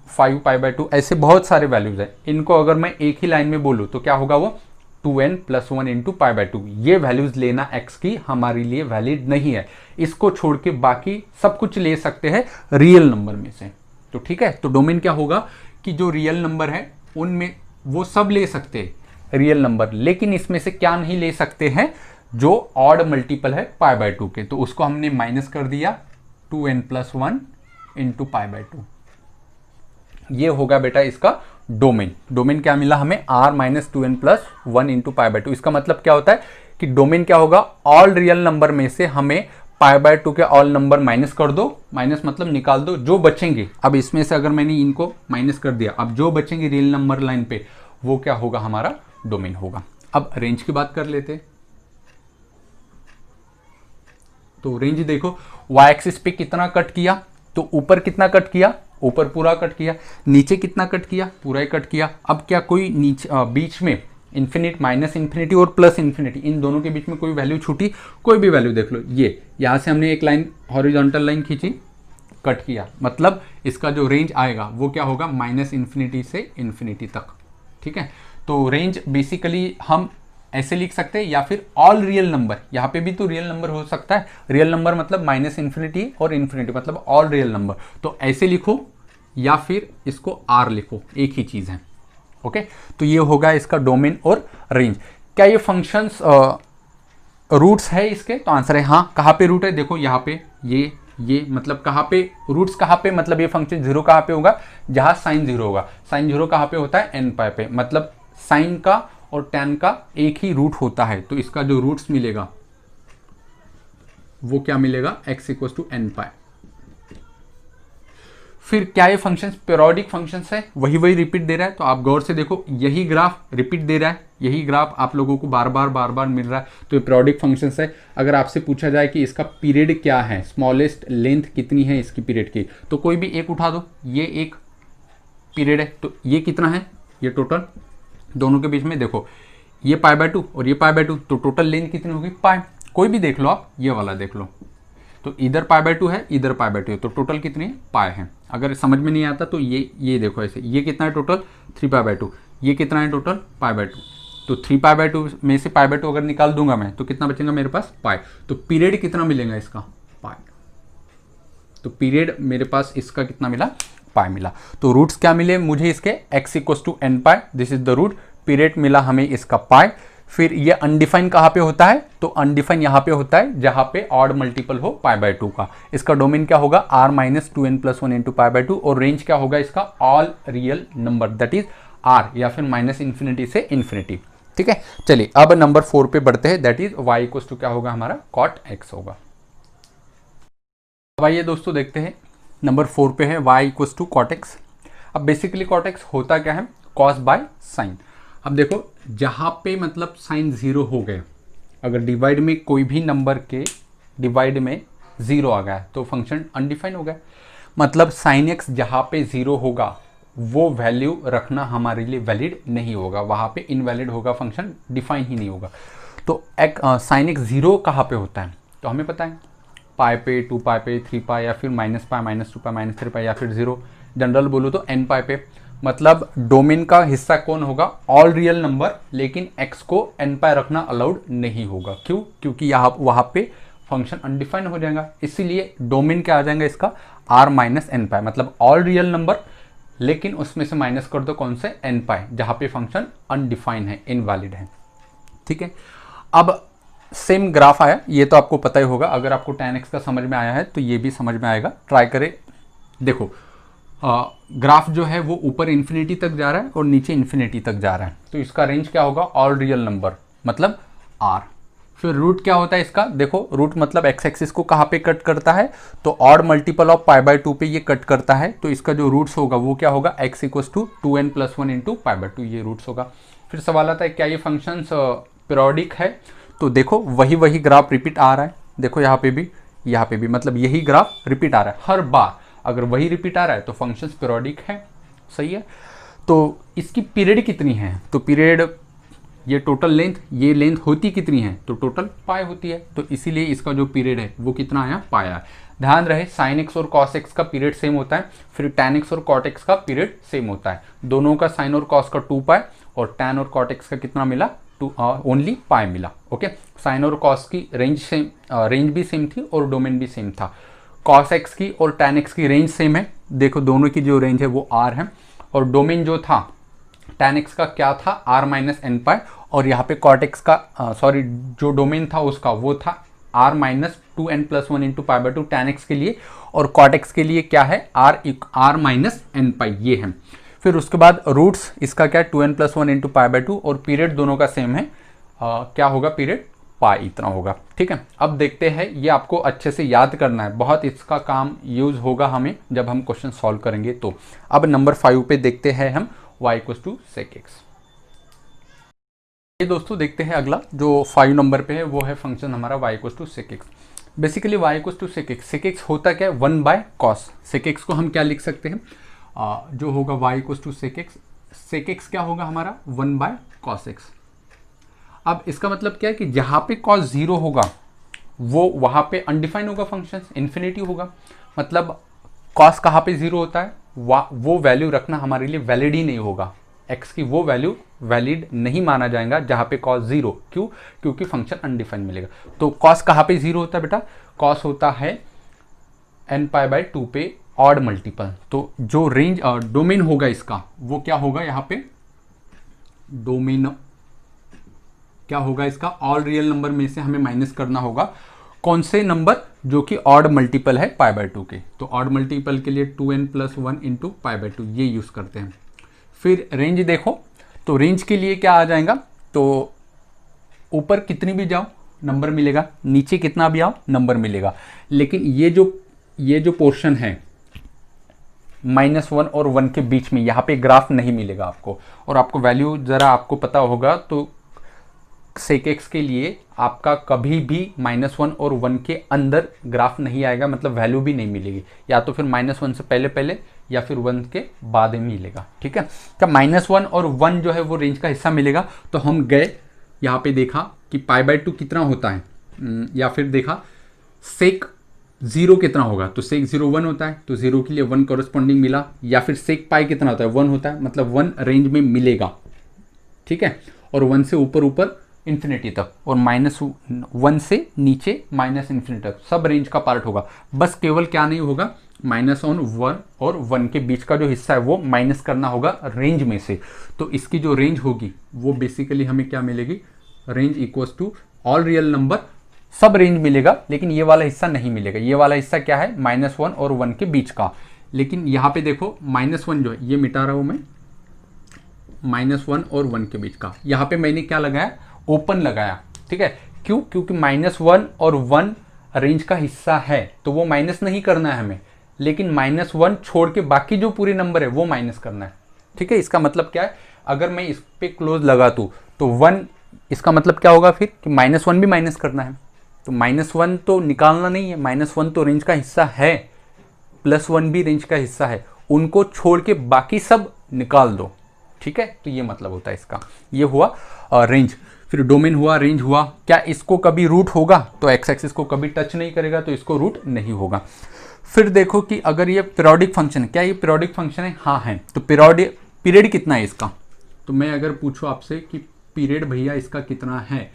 -5π/2, ऐसे बहुत सारे वैल्यूज हैं। इनको अगर मैं एक ही लाइन में बोलूँ तो क्या होगा, वो 2n+1 × π/2। ये वैल्यूज लेना x की हमारे लिए वैलिड नहीं है। इसको छोड़ के बाकी सब कुछ ले सकते हैं रियल नंबर में से। तो ठीक है, तो डोमेन क्या होगा कि जो रियल नंबर है उनमें वो सब ले सकते हैं रियल नंबर, लेकिन इसमें से क्या नहीं ले सकते हैं, जो ऑड मल्टीपल है π/2 के। तो उसको हमने माइनस कर दिया 2n+1 × π/2। ये होगा बेटा इसका डोमेन। डोमेन क्या मिला हमें, r-2n+1 × π/2। इसका मतलब क्या होता है कि डोमेन क्या होगा, ऑल रियल नंबर में से हमें π/2 के ऑल नंबर माइनस कर दो, माइनस मतलब निकाल दो, जो बचेंगे। अब इसमें से अगर मैंने इनको माइनस कर दिया, अब जो बचेंगे रियल नंबर लाइन पे वो क्या होगा, हमारा डोमेन होगा। अब रेंज की बात कर लेते। तो रेंज देखो, y एक्सिस पे कितना कट किया, तो ऊपर कितना कट किया, ऊपर पूरा कट किया, नीचे कितना कट किया, पूरा ही कट किया। अब क्या कोई नीचे बीच में इन्फिनिट, माइनस इन्फिनिटी और प्लस इन्फिनिटी, इन दोनों के बीच में कोई वैल्यू छूटी, कोई भी वैल्यू देख लो। ये यहाँ से हमने एक लाइन हॉरिजॉन्टल लाइन खींची, कट किया, मतलब इसका जो रेंज आएगा वो क्या होगा, -इन्फिनिटी से इन्फिनिटी तक। ठीक है, तो रेंज बेसिकली हम ऐसे लिख सकते हैं, या फिर ऑल रियल नंबर, यहाँ पे भी तो रियल नंबर हो सकता है। रियल नंबर मतलब -इन्फिनिटी और इन्फिनिटी, मतलब ऑल रियल नंबर। तो ऐसे लिखो या फिर इसको r लिखो, एक ही चीज़ है। ओके, तो ये होगा इसका डोमेन और रेंज। क्या ये फंक्शंस रूट्स है इसके, तो आंसर है हाँ। कहाँ पे रूट है, देखो यहाँ पे ये मतलब कहाँ पे रूट्स, कहाँ पे मतलब ये फंक्शन 0 कहाँ पे होगा, जहाँ साइन 0 होगा। साइन 0 कहाँ पे होता है, nπ पे, मतलब साइन का और tan का एक ही रूट होता है। तो इसका जो रूट्स मिलेगा वो क्या मिलेगा, x = nπ। फिर क्या ये फंक्शंस पीरियोडिक फंक्शंस है, वही रिपीट दे रहा है। तो आप गौर से देखो, यही ग्राफ रिपीट दे रहा है, यही ग्राफ आप लोगों को बार बार मिल रहा है। तो ये पीरियोडिक फंक्शंस है। अगर आपसे पूछा जाए कि इसका पीरियड क्या है, स्मॉलेस्ट लेंथ कितनी है इसकी पीरियड की, तो कोई भी एक उठा दो, ये एक पीरियड है। तो ये कितना है, ये टोटल दोनों के बीच में देखो, ये π/2 और ये π/2, तो टोटल लेंथ कितनी होगी, पाई। कोई भी देख लो आप, ये वाला देख लो, तो इधर π/2 है, इधर π/2 है, तो टोटल कितनी है, पाई है। अगर समझ में नहीं आता तो ये देखो ऐसे, ये कितना है टोटल, 3π/2, ये कितना है टोटल, π/2। तो 3π/2 में से π/2 अगर निकाल दूंगा मैं, तो कितना बचेगा मेरे पास, पाई। तो पीरियड कितना मिलेगा इसका, पाई। तो पीरियड मेरे पास इसका कितना मिला, पाई मिला। तो रूट्स क्या मिले मुझे इसके, x = nπ, this is the root. Period मिला हमें इसका पाई। फिर ये अनडिफाइन कहाँ पे होता है, तो अनडिफाइन यहाँ पे होता है जहाँ पे ऑड मल्टीपल हो π/2 का। इसका डोमेन क्या होगा, r-2n+1 × π/2, और रेंज क्या होगा इसका, all real number, that is r, या फिर -इन्फिनिटी से इन्फिनिटी। ठीक है, चलिए अब नंबर 4 पे बढ़ते हैं, दैट इज y = क्या होगा हमारा, cot x होगा। अब आइए दोस्तों देखते हैं नंबर 4 पे है y equals to cot x. अब बेसिकली कॉट एक्स होता क्या है, कॉस बाय साइन। अब देखो जहाँ पे मतलब साइन 0 हो गए, अगर डिवाइड में कोई भी नंबर के डिवाइड में 0 आ गया तो फंक्शन अनडिफाइन हो गया। मतलब साइन एक्स जहाँ पे 0 होगा वो वैल्यू रखना हमारे लिए वैलिड नहीं होगा, वहाँ पे इनवैलिड होगा, फंक्शन डिफाइन ही नहीं होगा। तो साइन एक्स 0 कहाँ पे होता है, तो हमें पता है पाई पे, 2 पाई पे, 3 पाई, या फिर -पाई, -2 पाई, -3 पाई, या फिर 0। जनरल बोलो तो n पाई पे। मतलब डोमेन का हिस्सा कौन होगा, ऑल रियल नंबर, लेकिन x को n पाई रखना अलाउड नहीं होगा। क्यों, क्योंकि यहाँ वहाँ पे फंक्शन अनडिफाइंड हो जाएगा, इसीलिए डोमेन क्या आ जाएगा इसका r माइनस n पाई, मतलब ऑल रियल नंबर, लेकिन उसमें से माइनस कर दो कौन से, n पाई, जहाँ पे फंक्शन अनडिफाइंड है, इनवैलिड है। ठीक है, अब सेम ग्राफ आया, ये तो आपको पता ही होगा। अगर आपको tan x का समझ में आया है तो ये भी समझ में आएगा, ट्राई करें। देखो ग्राफ जो है वो ऊपर इन्फिनिटी तक जा रहा है और नीचे इन्फिनिटी तक जा रहा है, तो इसका रेंज क्या होगा, ऑल रियल नंबर, मतलब r। फिर रूट क्या होता है इसका, देखो रूट मतलब x एक्सिस को कहाँ पे कट करता है, तो odd multiple of pi by 2 पे ये कट करता है, तो इसका जो रूट्स होगा वो क्या होगा, x equals to 2n + 1 into pi by 2, ये रूट्स होगा। फिर सवाल आता है क्या ये फंक्शंस पीरियोडिक है, तो देखो वही ग्राफ रिपीट आ रहा है। देखो यहाँ पे भी मतलब यही ग्राफ रिपीट आ रहा है हर बार। अगर वही रिपीट आ रहा है तो फंक्शंस पीरियोडिक है, सही है। तो इसकी पीरियड कितनी है, तो पीरियड ये टोटल लेंथ, ये लेंथ होती कितनी है, तो टोटल पाई होती है, तो इसीलिए इसका जो पीरियड है वो कितना आया, पाई आया। ध्यान रहे साइन एक्स और कॉस एक्स का पीरियड सेम होता है, फिर टैन एक्स और कॉट एक्स का पीरियड सेम होता है। दोनों का साइन और कॉस का 2 पाई और टैन और कॉट एक्स का कितना मिला, ओनली पाई मिला। ओके, साइन और कॉस की रेंज सेम, रेंज भी सेम थी और डोमेन भी सेम था। कॉस एक्स की और टैन एक्स की रेंज सेम है, देखो दोनों की जो रेंज है वो r है, और डोमेन जो था टैन एक्स का क्या था, r माइनस एन पाई, और यहाँ पे कॉट एक्स का सॉरी जो डोमेन था उसका वो था r minus 2n + 1 into pi by 2 tan x के लिए, और कॉट एक्स के लिए क्या है, r माइनस एन पाई, ये है। फिर उसके बाद रूट्स इसका क्या है, 2n + 1 इंटू पाई बाय 2, और पीरियड दोनों का सेम है, क्या होगा पीरियड, पाई इतना होगा। ठीक है, अब देखते हैं, ये आपको अच्छे से याद करना है, बहुत इसका काम यूज होगा हमें जब हम क्वेश्चन सॉल्व करेंगे। तो अब नंबर 5 पे देखते हैं हम y equals to sec x. ये दोस्तों देखते हैं अगला जो 5 नंबर पे है, वो है फंक्शन हमारा y equals to sec x. Basically y equals to sec x, sec x होता क्या है, 1 बाय कॉस। सेक एक्स को हम क्या लिख सकते हैं, जो होगा y equals to sec x, sec x क्या होगा हमारा 1 बाय कॉस एक्स। अब इसका मतलब क्या है कि जहाँ पे कॉस 0 होगा वो वहाँ पे अनडिफाइंड होगा, फंक्शन इन्फिनिटी होगा। मतलब कॉस कहाँ पे 0 होता है, वो वैल्यू रखना हमारे लिए वैलिड ही नहीं होगा, x की वो वैल्यू वैलिड नहीं माना जाएगा जहाँ पे कॉस 0। क्यों, क्योंकि फंक्शन अनडिफाइंड मिलेगा। तो कॉस कहाँ पे 0 होता है बेटा, कॉस होता है n पाई बाय 2 पे ऑड मल्टीपल। तो जो रेंज डोमेन होगा इसका वो क्या होगा, यहाँ पे डोमेन क्या होगा इसका, ऑल रियल नंबर में से हमें माइनस करना होगा कौन से नंबर, जो कि ऑड मल्टीपल है पाई बाय 2 के। तो ऑड मल्टीपल के लिए 2n + 1 इंटू पाई बाय 2 ये यूज करते हैं। फिर रेंज देखो, तो रेंज के लिए क्या आ जाएगा, तो ऊपर कितनी भी जाओ नंबर मिलेगा, नीचे कितना भी आओ नंबर मिलेगा, लेकिन ये जो पोर्शन है -1 और 1 के बीच में, यहाँ पे ग्राफ नहीं मिलेगा आपको। और आपको वैल्यू ज़रा आपको पता होगा, तो सेक एक्स के लिए आपका कभी भी -1 और 1 के अंदर ग्राफ नहीं आएगा, मतलब वैल्यू भी नहीं मिलेगी, या तो फिर -1 से पहले या फिर 1 के बाद में मिलेगा। ठीक है, क्या -1 और 1 जो है वो रेंज का हिस्सा मिलेगा। तो हम गए यहाँ पे देखा कि पाई बाय 2 कितना होता है, या फिर देखा सेक 0 कितना होगा, तो सेक 0 1 होता है, तो 0 के लिए 1 कॉरस्पॉन्डिंग मिला। या फिर सेक पाई कितना होता है, 1 होता है, मतलब 1 रेंज में मिलेगा। ठीक है, और 1 से ऊपर इन्फिनिटी तक, और -1 से नीचे -∞ तक सब रेंज का पार्ट होगा। बस केवल क्या नहीं होगा, -1 और 1 के बीच का जो हिस्सा है वो माइनस करना होगा रेंज में से। तो इसकी जो रेंज होगी वो बेसिकली हमें क्या मिलेगी, range equals to all real number, सब रेंज मिलेगा, लेकिन ये वाला हिस्सा नहीं मिलेगा। ये वाला हिस्सा क्या है, -1 और 1 के बीच का। लेकिन यहाँ पे देखो -1 जो है ये मिटा रहा हूँ मैं, -1 और 1 के बीच का, यहाँ पे मैंने क्या लगाया, ओपन लगाया। ठीक है, क्यों, क्योंकि -1 और 1 रेंज का हिस्सा है तो वो माइनस नहीं करना है हमें, लेकिन -1 छोड़ के बाकी जो पूरे नंबर है वो माइनस करना है। ठीक है, इसका मतलब क्या है, अगर मैं इस पे क्लोज लगा दूँ तो 1, इसका मतलब क्या होगा फिर कि -1 भी माइनस करना है। तो -1 तो निकालना नहीं है, -1 तो रेंज का हिस्सा है, +1 भी रेंज का हिस्सा है, उनको छोड़ के बाकी सब निकाल दो। ठीक है, तो ये मतलब होता है इसका। ये हुआ रेंज। फिर डोमेन हुआ, रेंज हुआ। क्या इसको कभी रूट होगा? तो एक्स एक्सिस को कभी टच नहीं करेगा, तो इसको रूट नहीं होगा। फिर देखो कि अगर ये पीरियोडिक फंक्शन है, क्या ये पीरियोडिक फंक्शन है? हाँ है। तो पीरियड कितना है इसका? तो मैं अगर पूछूं आपसे कि पीरियड भैया इसका कितना है,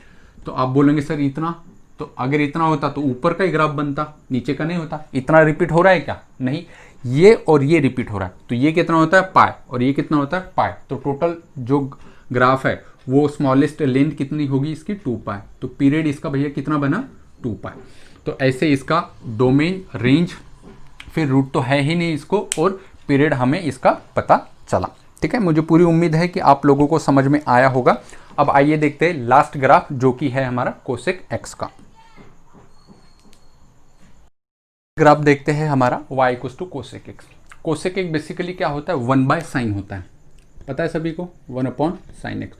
तो आप बोलेंगे सर इतना। तो अगर इतना होता तो ऊपर का ही ग्राफ बनता, नीचे का नहीं होता। इतना रिपीट हो रहा है क्या? नहीं, ये और ये रिपीट हो रहा है। तो ये कितना होता है? पाई, और ये कितना होता है? पाई। तो टोटल जो ग्राफ है वो स्मॉलेस्ट लेंथ कितनी होगी इसकी? 2 पाई। तो पीरियड इसका भैया कितना बना? 2 पाई। तो ऐसे इसका डोमेन, रेंज, फिर रूट तो है ही नहीं इसको, और पीरियड हमें इसका पता चला। ठीक है, मुझे पूरी उम्मीद है कि आप लोगों को समझ में आया होगा। अब आइए देखते हैं लास्ट ग्राफ, जो कि है हमारा कोसेक एक्स का। ग्राफ देखते हैं हमारा y equals to cosec x. Cosec x basically क्या होता है? 1/sin होता है, पता है सभी को, 1/sin x।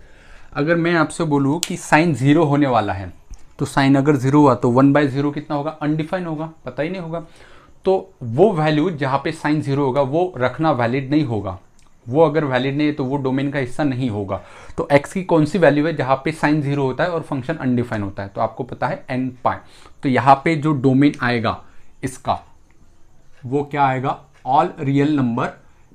अगर मैं आपसे बोलूँ कि साइन 0 होने वाला है, तो साइन अगर 0 हुआ तो 1/0 कितना होगा? अनडिफाइन होगा, पता ही नहीं होगा। तो वो वैल्यू जहाँ पे साइन 0 होगा वो रखना वैलिड नहीं होगा। वो अगर वैलिड नहीं है तो वो डोमेन का हिस्सा नहीं होगा। तो x की कौन सी वैल्यू है जहाँ पे साइन 0 होता है और फंक्शन अनडिफाइन होता है? तो आपको पता है n पाई। तो यहाँ पे जो डोमेन आएगा इसका, वो क्या आएगा? All real number.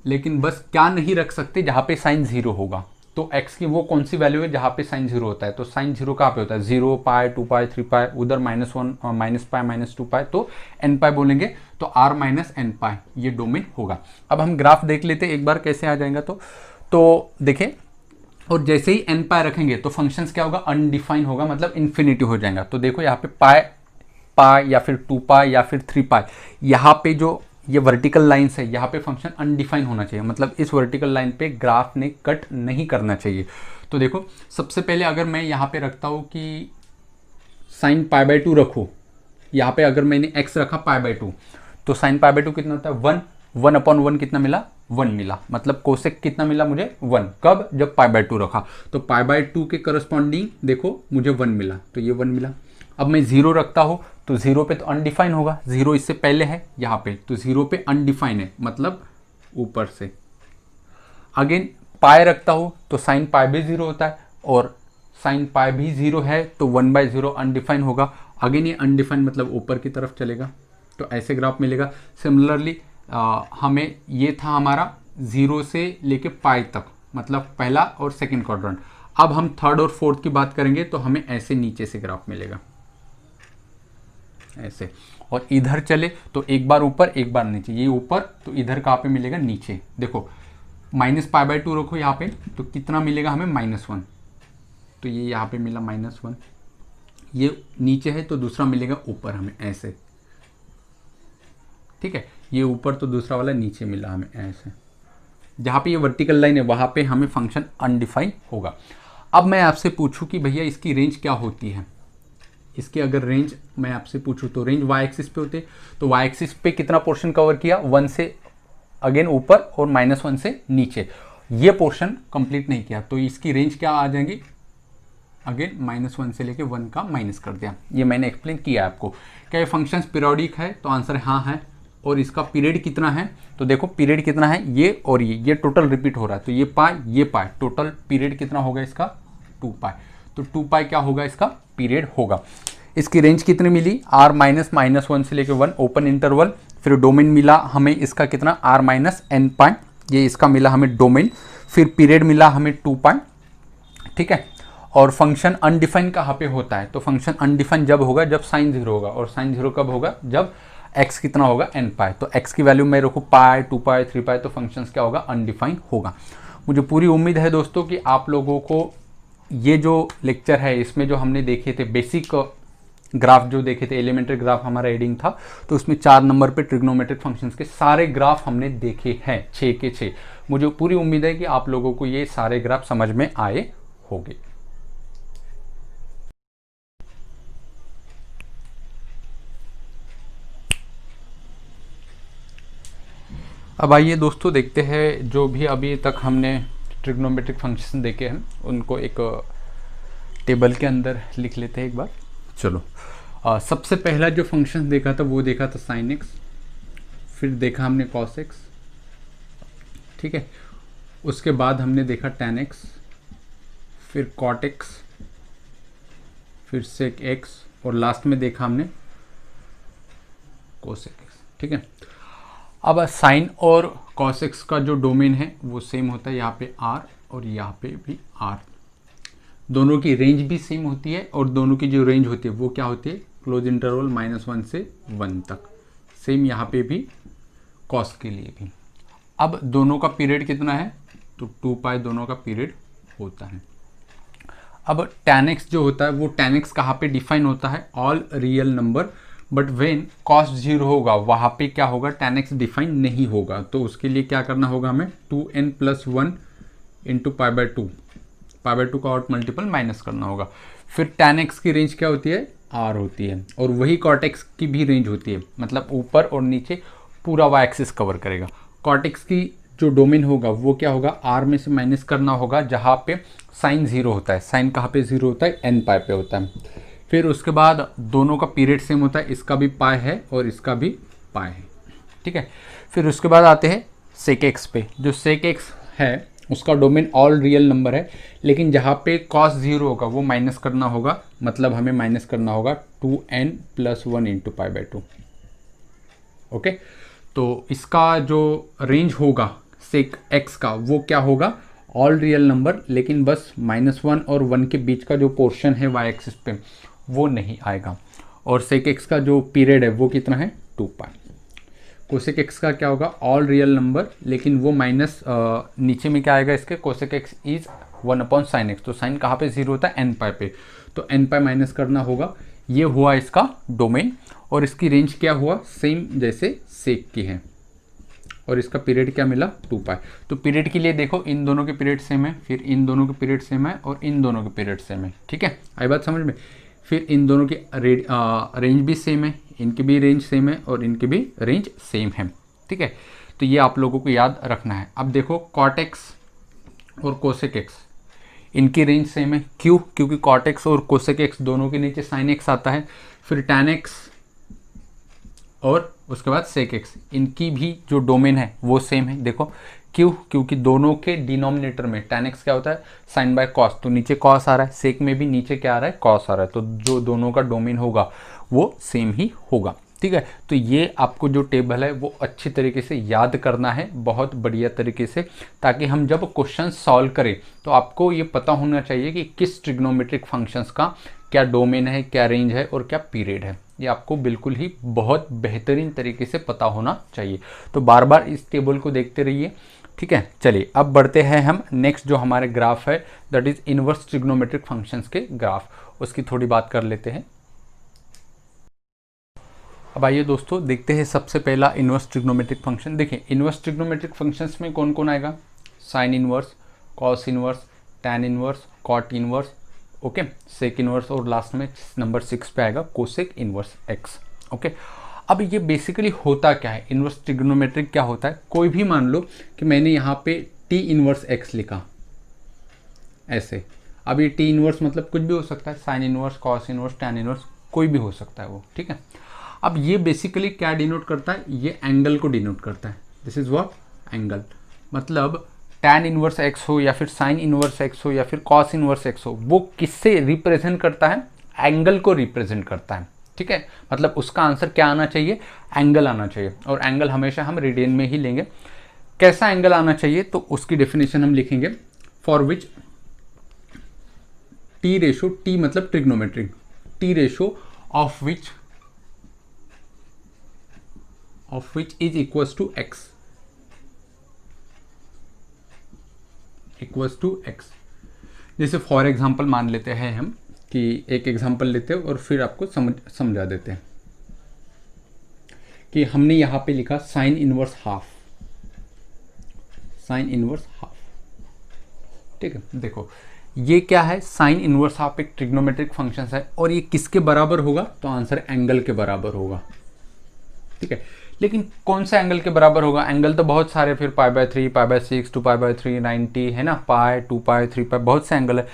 लेकिन बस क्या नहीं रख सकते? जहाँ पे साइन 0 होगा। तो x की वो कौन सी वैल्यू है जहाँ पे साइन 0 होता है? तो साइन 0 कहाँ पे होता है? 0 पाई, 2 पाई, 3 पाई, उधर -1, -पाई, -2 पाई, तो n पाई बोलेंगे। तो r - n पाई ये डोमेन होगा। अब हम ग्राफ देख लेते एक बार कैसे आ जाएगा। तो देखें, और जैसे ही n पाई रखेंगे तो फंक्शंस क्या होगा? अनडिफाइन होगा, मतलब इन्फिनिटी हो जाएगा। तो देखो यहाँ पे पाई या फिर 2 पाई या फिर 3 पाई, यहाँ पे जो ये वर्टिकल लाइन्स है, यहाँ पे फंक्शन अनडिफाइन होना चाहिए, मतलब इस वर्टिकल लाइन पे ग्राफ ने कट नहीं करना चाहिए। तो देखो, सबसे पहले अगर मैं यहाँ पे रखता हूँ कि साइन π/2 रखो, यहाँ पे अगर मैंने x रखा π/2, तो साइन π/2 कितना होता है? 1। 1/1 कितना मिला? 1 मिला। मतलब कोसेक कितना मिला मुझे? 1। कब? जब π/2 रखा। तो π/2 के करस्पॉन्डिंग देखो मुझे 1 मिला, तो ये 1 मिला। अब मैं 0 रखता हूँ तो 0 पे तो अनडिफाइन होगा, 0 इससे पहले है यहाँ पे, तो 0 पे अनडिफाइन है, मतलब ऊपर से। अगेन पाई रखता हूँ तो साइन पाई भी 0 होता है, और साइन पाई भी 0 है, तो 1/0 अनडिफाइन होगा। अगेन ये अनडिफाइन मतलब ऊपर की तरफ चलेगा, तो ऐसे ग्राफ मिलेगा। सिमिलरली हमें ये था हमारा 0 से लेके पाई तक, मतलब पहला और सेकेंड क्वाड्रेंट। अब हम थर्ड और फोर्थ की बात करेंगे तो हमें ऐसे नीचे से ग्राफ मिलेगा, ऐसे। और इधर चले तो एक बार ऊपर एक बार नीचे, ये ऊपर तो इधर कहाँ पे मिलेगा? नीचे। देखो -π/2 रखो यहाँ पे, तो कितना मिलेगा हमें? -1। तो ये यहाँ पे मिला -1, ये नीचे है तो दूसरा मिलेगा ऊपर हमें, ऐसे। ठीक है, ये ऊपर तो दूसरा वाला नीचे मिला हमें, ऐसे। जहाँ पे ये वर्टिकल लाइन है वहाँ पे हमें फंक्शन अनडिफाइन होगा। अब मैं आपसे पूछूं कि भैया इसकी रेंज क्या होती है? इसके अगर रेंज मैं आपसे पूछूं तो रेंज y एक्सिस पे होते, तो y एक्सिस पे कितना पोर्शन कवर किया? 1 से अगेन ऊपर और -1 से नीचे, ये पोर्शन कंप्लीट नहीं किया, तो इसकी रेंज क्या आ जाएगी? अगेन -1 से लेके 1 का माइनस कर दिया। ये मैंने एक्सप्लेन किया आपको। क्या ये फंक्शन पीरियोडिक है? तो आंसर हाँ है। और इसका पीरियड कितना है? तो देखो पीरियड कितना है, ये और ये टोटल रिपीट हो रहा है, तो ये पाई, टोटल पीरियड कितना होगा इसका? 2 पाई। तो 2 पाई क्या होगा? इसका पीरियड होगा। इसकी रेंज कितनी मिली? r - -1 से लेके 1 ओपन इंटरवल। फिर डोमेन मिला हमें इसका कितना? r - n पाई, ये इसका मिला हमें डोमेन। फिर पीरियड मिला हमें 2 पाई। ठीक है, और फंक्शन अनडिफाइन कहाँ पे होता है? तो फंक्शन अनडिफाइन जब होगा जब साइन 0 होगा, और साइन 0 कब होगा? जब x कितना होगा? n पाई। तो x की वैल्यू मैं रखूँ पाई, 2 पाई, 3 पाई, तो फंक्शन क्या होगा? अनडिफाइन होगा। मुझे पूरी उम्मीद है दोस्तों कि आप लोगों को ये जो लेक्चर है इसमें जो हमने देखे थे बेसिक ग्राफ, जो देखे थे एलिमेंट्री ग्राफ हमारा एडिंग था, तो उसमें 4 नंबर पे ट्रिग्नोमेट्रिक फंक्शंस के सारे ग्राफ हमने देखे हैं, 6 के 6। मुझे पूरी उम्मीद है कि आप लोगों को ये सारे ग्राफ समझ में आए होंगे। अब आइए दोस्तों देखते हैं जो भी अभी तक हमने ट्रिग्नोमेट्रिक फंक्शन देखे हैं उनको एक टेबल के अंदर लिख लेते हैं एक बार। चलो सबसे पहला जो फंक्शन देखा था वो देखा था साइन एक्स, फिर देखा हमने कॉस एक्स, ठीक है। उसके बाद हमने देखा टैन एक्स, फिर कॉट एक्स, फिर सेक एक्स, और लास्ट में देखा हमने कोसेक एक्स, ठीक है। अब साइन और कॉस एक्स का जो डोमेन है वो सेम होता है, यहाँ पे आर और यहाँ पे भी आर। दोनों की रेंज भी सेम होती है और दोनों की जो रेंज होती है वो क्या होती है, क्लोज इंटरवल -1 से 1 तक। सेम यहाँ पे भी कॉस के लिए भी। अब दोनों का पीरियड कितना है, तो 2π दोनों का पीरियड होता है। अब tan x जो होता है वो tan x कहाँ पे डिफाइन होता है, all real number, but when cos 0 होगा वहाँ पे क्या होगा, tan x डिफाइन नहीं होगा। तो उसके लिए क्या करना होगा हमें, 2n+1 इंटू π/2, π/2 का आउट मल्टीपल माइनस करना होगा। फिर tan x की रेंज क्या होती है, r होती है, और वही cot x की भी रेंज होती है, मतलब ऊपर और नीचे पूरा y एक्सिस कवर करेगा। cot x की जो डोमेन होगा वो क्या होगा, r में से माइनस करना होगा जहाँ पे साइन 0 होता है। साइन कहाँ पे 0 होता है, n π पे होता है। फिर उसके बाद दोनों का पीरियड सेम होता है, इसका भी पाई है और इसका भी पाई है, ठीक है। फिर उसके बाद आते हैं सेक एक्स पे। जो सेक एक्स है उसका डोमेन ऑल रियल नंबर है, लेकिन जहाँ पे कॉस 0 होगा वो माइनस करना होगा, मतलब हमें माइनस करना होगा 2n+1 इंटू π/2, ओके। तो इसका जो रेंज होगा सेक एक्स का वो क्या होगा, ऑल रियल नंबर, लेकिन बस -1 और 1 के बीच का जो पोर्शन है y एक्सिस पे वो नहीं आएगा। और सेक एक्स का जो पीरियड है वो कितना है, 2π। कोसेक एक्स का क्या होगा, ऑल रियल नंबर, लेकिन वो माइनस नीचे में क्या आएगा इसके, cosec x is 1/sin x। तो साइन कहाँ पे 0 होता है, n π पे, तो n π माइनस करना होगा। ये हुआ इसका डोमेन, और इसकी रेंज क्या हुआ, सेम जैसे सेक की है, और इसका पीरियड क्या मिला, 2π। तो पीरियड के लिए देखो इन दोनों के पीरियड सेम है, फिर इन दोनों के पीरियड सेम है, और इन दोनों के पीरियड सेम है, ठीक है, आई बात समझ में। फिर इन दोनों की रेंज भी सेम है, इनकी भी रेंज सेम है, और इनकी भी रेंज सेम है, ठीक है। तो ये आप लोगों को याद रखना है। अब देखो कॉट एक्स और कोसेक एक्स, इनकी रेंज सेम है, क्यों, क्योंकि कॉट एक्स और कोसेक एक्स दोनों के नीचे साइन एक्स आता है। फिर टैन एक्स और उसके बाद सेक एक्स, इनकी भी जो डोमेन है वो सेम है। देखो क्यों, क्योंकि दोनों के डिनोमिनेटर में टैन एक्स क्या होता है, साइन बाय कॉस, तो नीचे कॉस आ रहा है, सेक में भी नीचे क्या आ रहा है, कॉस आ रहा है, तो जो दोनों का डोमेन होगा वो सेम ही होगा, ठीक है। तो ये आपको जो टेबल है वो अच्छी तरीके से याद करना है, बहुत बढ़िया तरीके से, ताकि हम जब क्वेश्चन सॉल्व करें तो आपको ये पता होना चाहिए कि किस ट्रिग्नोमेट्रिक फंक्शंस का क्या डोमेन है, क्या रेंज है और क्या पीरियड है। ये आपको बिल्कुल ही बहुत बेहतरीन तरीके से पता होना चाहिए। तो बार बार इस टेबल को देखते रहिए, ठीक है। चलिए अब बढ़ते हैं हम नेक्स्ट जो हमारे ग्राफ है, that is inverse trigonometric functions के ग्राफ, उसकी थोड़ी बात कर लेते हैं। अब आइए दोस्तों देखते हैं सबसे पहला इनवर्स ट्रिग्नोमेट्रिक फंक्शन। देखिए इनवर्स ट्रिग्नोमेट्रिक फंक्शंस में कौन कौन आएगा, sine inverse, cos inverse, tan inverse, cot inverse, okay, sec inverse, और लास्ट में नंबर 6 पे आएगा कोसेक इनवर्स एक्स, ओके। अब ये बेसिकली होता क्या है, इनवर्स ट्रिग्नोमेट्रिक क्या होता है, कोई भी मान लो कि मैंने यहाँ पे टी इनवर्स एक्स लिखा ऐसे। अब ये टी इनवर्स मतलब कुछ भी हो सकता है, sign inverse, cos inverse, tan inverse, कोई भी हो सकता है वो, ठीक है। अब ये बेसिकली क्या डिनोट करता है, ये एंगल को डिनोट करता है, दिस इज व्हाट, एंगल। मतलब टैन इनवर्स एक्स हो या फिर साइन इनवर्स एक्स हो या फिर कॉस इनवर्स एक्स हो, वो किससे रिप्रेजेंट करता है, एंगल को रिप्रेजेंट करता है, ठीक है। मतलब उसका आंसर क्या आना चाहिए, एंगल आना चाहिए, और एंगल हमेशा हम रेडियन में ही लेंगे। कैसा एंगल आना चाहिए, तो उसकी डेफिनेशन हम लिखेंगे, for which T ratio, T मतलब trigonometric, T ratio of which is equals to x, equals to x. जैसे फॉर एग्जाम्पल मान लेते हैं हम कि एक एग्जाम्पल लेते हैं और फिर आपको समझा देते हैं कि हमने यहाँ पे लिखा sine inverse half, sine inverse half, ठीक है। देखो ये क्या है, साइन इनवर्स हाफ एक ट्रिग्नोमेट्रिक फंक्शन है, और ये किसके बराबर होगा, तो आंसर एंगल के बराबर होगा, ठीक है। लेकिन कौन सा एंगल के बराबर होगा? एंगल तो बहुत सारे, फिर π/3, π/6, 2π/3, 90 है ना, पाई, 2π, 3π, बहुत से एंगल है।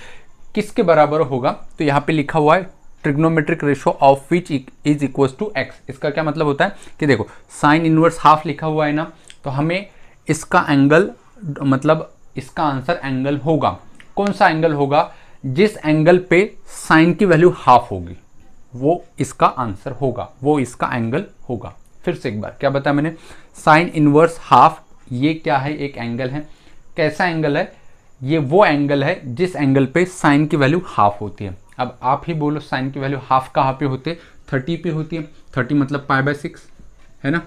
किसके बराबर होगा? तो यहाँ पे लिखा हुआ है trigonometric ratio of which is equal to x. इसका क्या मतलब होता है कि देखो साइन इनवर्स हाफ लिखा हुआ है ना, तो हमें इसका एंगल मतलब इसका आंसर एंगल होगा। कौन सा एंगल होगा? जिस एंगल पे साइन की वैल्यू हाफ होगी वो इसका आंसर होगा, वो इसका एंगल होगा। फिर से एक बार क्या बताया मैंने? साइन इनवर्स हाफ, ये क्या है? एक एंगल है। कैसा एंगल है? ये वो एंगल है जिस एंगल पे साइन की वैल्यू हाफ होती है। अब आप ही बोलो साइन की वैल्यू हाफ कहाँ पे होती है? 30 पे होती है। 30 मतलब π/6 है ना।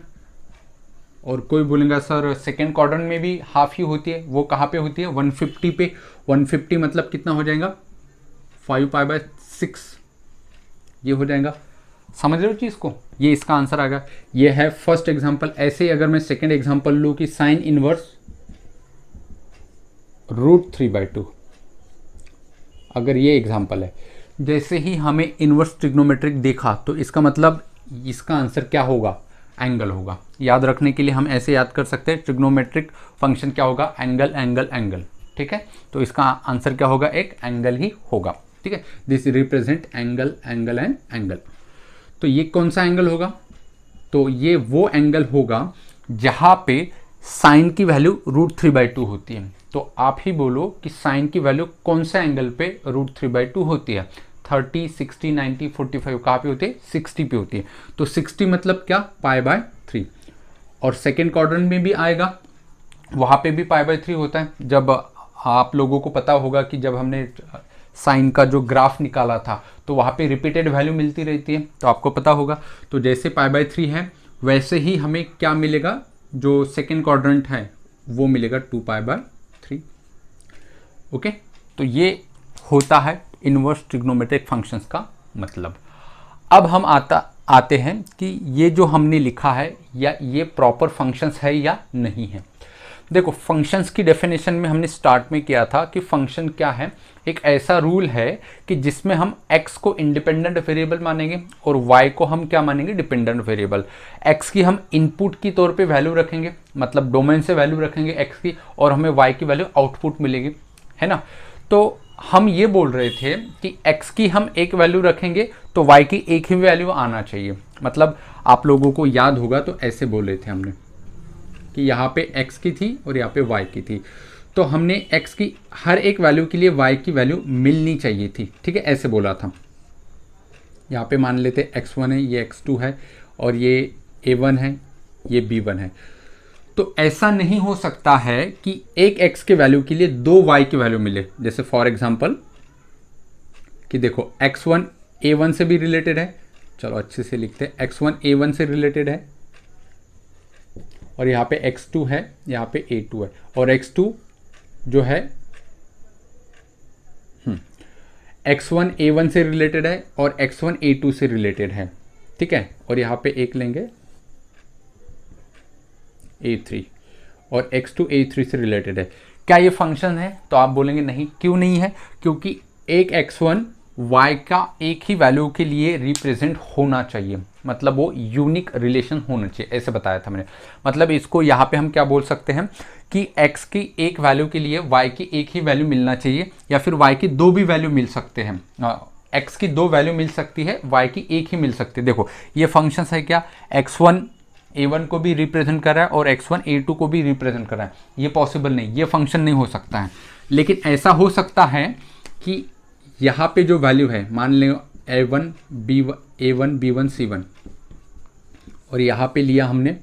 और कोई बोलेगा सर सेकेंड क्वाड्रेंट में भी हाफ ही होती है, वो कहाँ पे होती है? 150 पे। 150 मतलब कितना हो जाएगा? 5π/6 ये हो जाएगा। समझ रहे हो चीज़ को? ये इसका आंसर आएगा। ये है फर्स्ट एग्जांपल। ऐसे ही अगर मैं सेकेंड एग्जांपल लूँ कि साइन इनवर्स √3/2, अगर ये एग्जांपल है, जैसे ही हमें इनवर्स ट्रिग्नोमेट्रिक देखा तो इसका मतलब इसका आंसर क्या होगा? एंगल होगा। याद रखने के लिए हम ऐसे याद कर सकते हैं, ट्रिग्नोमेट्रिक फंक्शन क्या होगा? Angle angle angle. ठीक है, तो इसका आंसर क्या होगा? एक एंगल ही होगा। ठीक है, this represent angle angle and angle. तो ये कौन सा एंगल होगा? तो ये वो एंगल होगा जहां पे साइन की वैल्यू √3/2 होती है। तो आप ही बोलो कि साइन की वैल्यू कौन सा एंगल पे √3/2 होती है? 30, 60, 90, 45 कहाँ पे होती है? 60 पे होती है। तो 60 मतलब क्या? π/3। और सेकेंड क्वाड्रेंट में भी आएगा, वहाँ पे भी π/3 होता है। जब आप लोगों को पता होगा कि जब हमने साइन का जो ग्राफ निकाला था तो वहाँ पे रिपीटेड वैल्यू मिलती रहती है, तो आपको पता होगा। तो जैसे π/3 है वैसे ही हमें क्या मिलेगा? जो सेकेंड क्वाड्रेंट है वो मिलेगा 2π/3। ओके, तो ये होता है इनवर्स ट्रिग्नोमेट्रिक फंक्शंस का मतलब। अब हम आते हैं कि ये जो हमने लिखा है या ये प्रॉपर फंक्शंस है या नहीं है। देखो फंक्शंस की डेफिनेशन में हमने स्टार्ट में किया था कि फंक्शन क्या है? एक ऐसा रूल है कि जिसमें हम x को इंडिपेंडेंट वेरिएबल मानेंगे और y को हम क्या मानेंगे? Dependent variable. x की हम इनपुट की तौर पे वैल्यू रखेंगे, मतलब डोमेन से वैल्यू रखेंगे x की, और हमें y की वैल्यू आउटपुट मिलेगी, है ना। तो हम ये बोल रहे थे कि x की हम एक वैल्यू रखेंगे तो y की एक ही वैल्यू आना चाहिए। मतलब आप लोगों को याद होगा तो ऐसे बोले थे हमने कि यहाँ पे x की थी और यहाँ पे y की थी, तो हमने x की हर एक वैल्यू के लिए y की वैल्यू मिलनी चाहिए थी। ठीक है, ऐसे बोला था। यहाँ पे मान लेते x1 है, ये x2 है, और ये a1 है, ये b1 है। तो ऐसा नहीं हो सकता है कि एक x के वैल्यू के लिए दो y की वैल्यू मिले। जैसे फॉर एग्जांपल कि देखो x1 a1 से भी रिलेटेड है, चलो अच्छे से लिखते हैं, x1 a1 से रिलेटेड है, और यहाँ पे x2 है, यहाँ पे a2 है, और x2 जो है x1 a1 से रिलेटेड है और x1 a2 से रिलेटेड है। ठीक है, और यहाँ पे एक लेंगे a3 और x2 a3 से रिलेटेड है। क्या ये फंक्शन है? तो आप बोलेंगे नहीं। क्यों नहीं है? क्योंकि एक x1 y का एक ही वैल्यू के लिए रिप्रेजेंट होना चाहिए, मतलब वो यूनिक रिलेशन होना चाहिए, ऐसे बताया था मैंने। मतलब इसको यहाँ पे हम क्या बोल सकते हैं कि x की एक वैल्यू के लिए y की एक ही वैल्यू मिलना चाहिए, या फिर y की दो भी वैल्यू मिल सकते हैं। x की दो वैल्यू मिल सकती है, y की एक ही मिल सकती है। देखो ये फंक्शन है क्या? x1 a1 को भी रिप्रेजेंट कर रहा है और x1 a2 को भी रिप्रेजेंट कर रहा है। ये पॉसिबल नहीं, ये फंक्शन नहीं हो सकता है। लेकिन ऐसा हो सकता है कि यहाँ पे जो वैल्यू है, मान लें a1 b1 c1, और यहाँ पे लिया हमने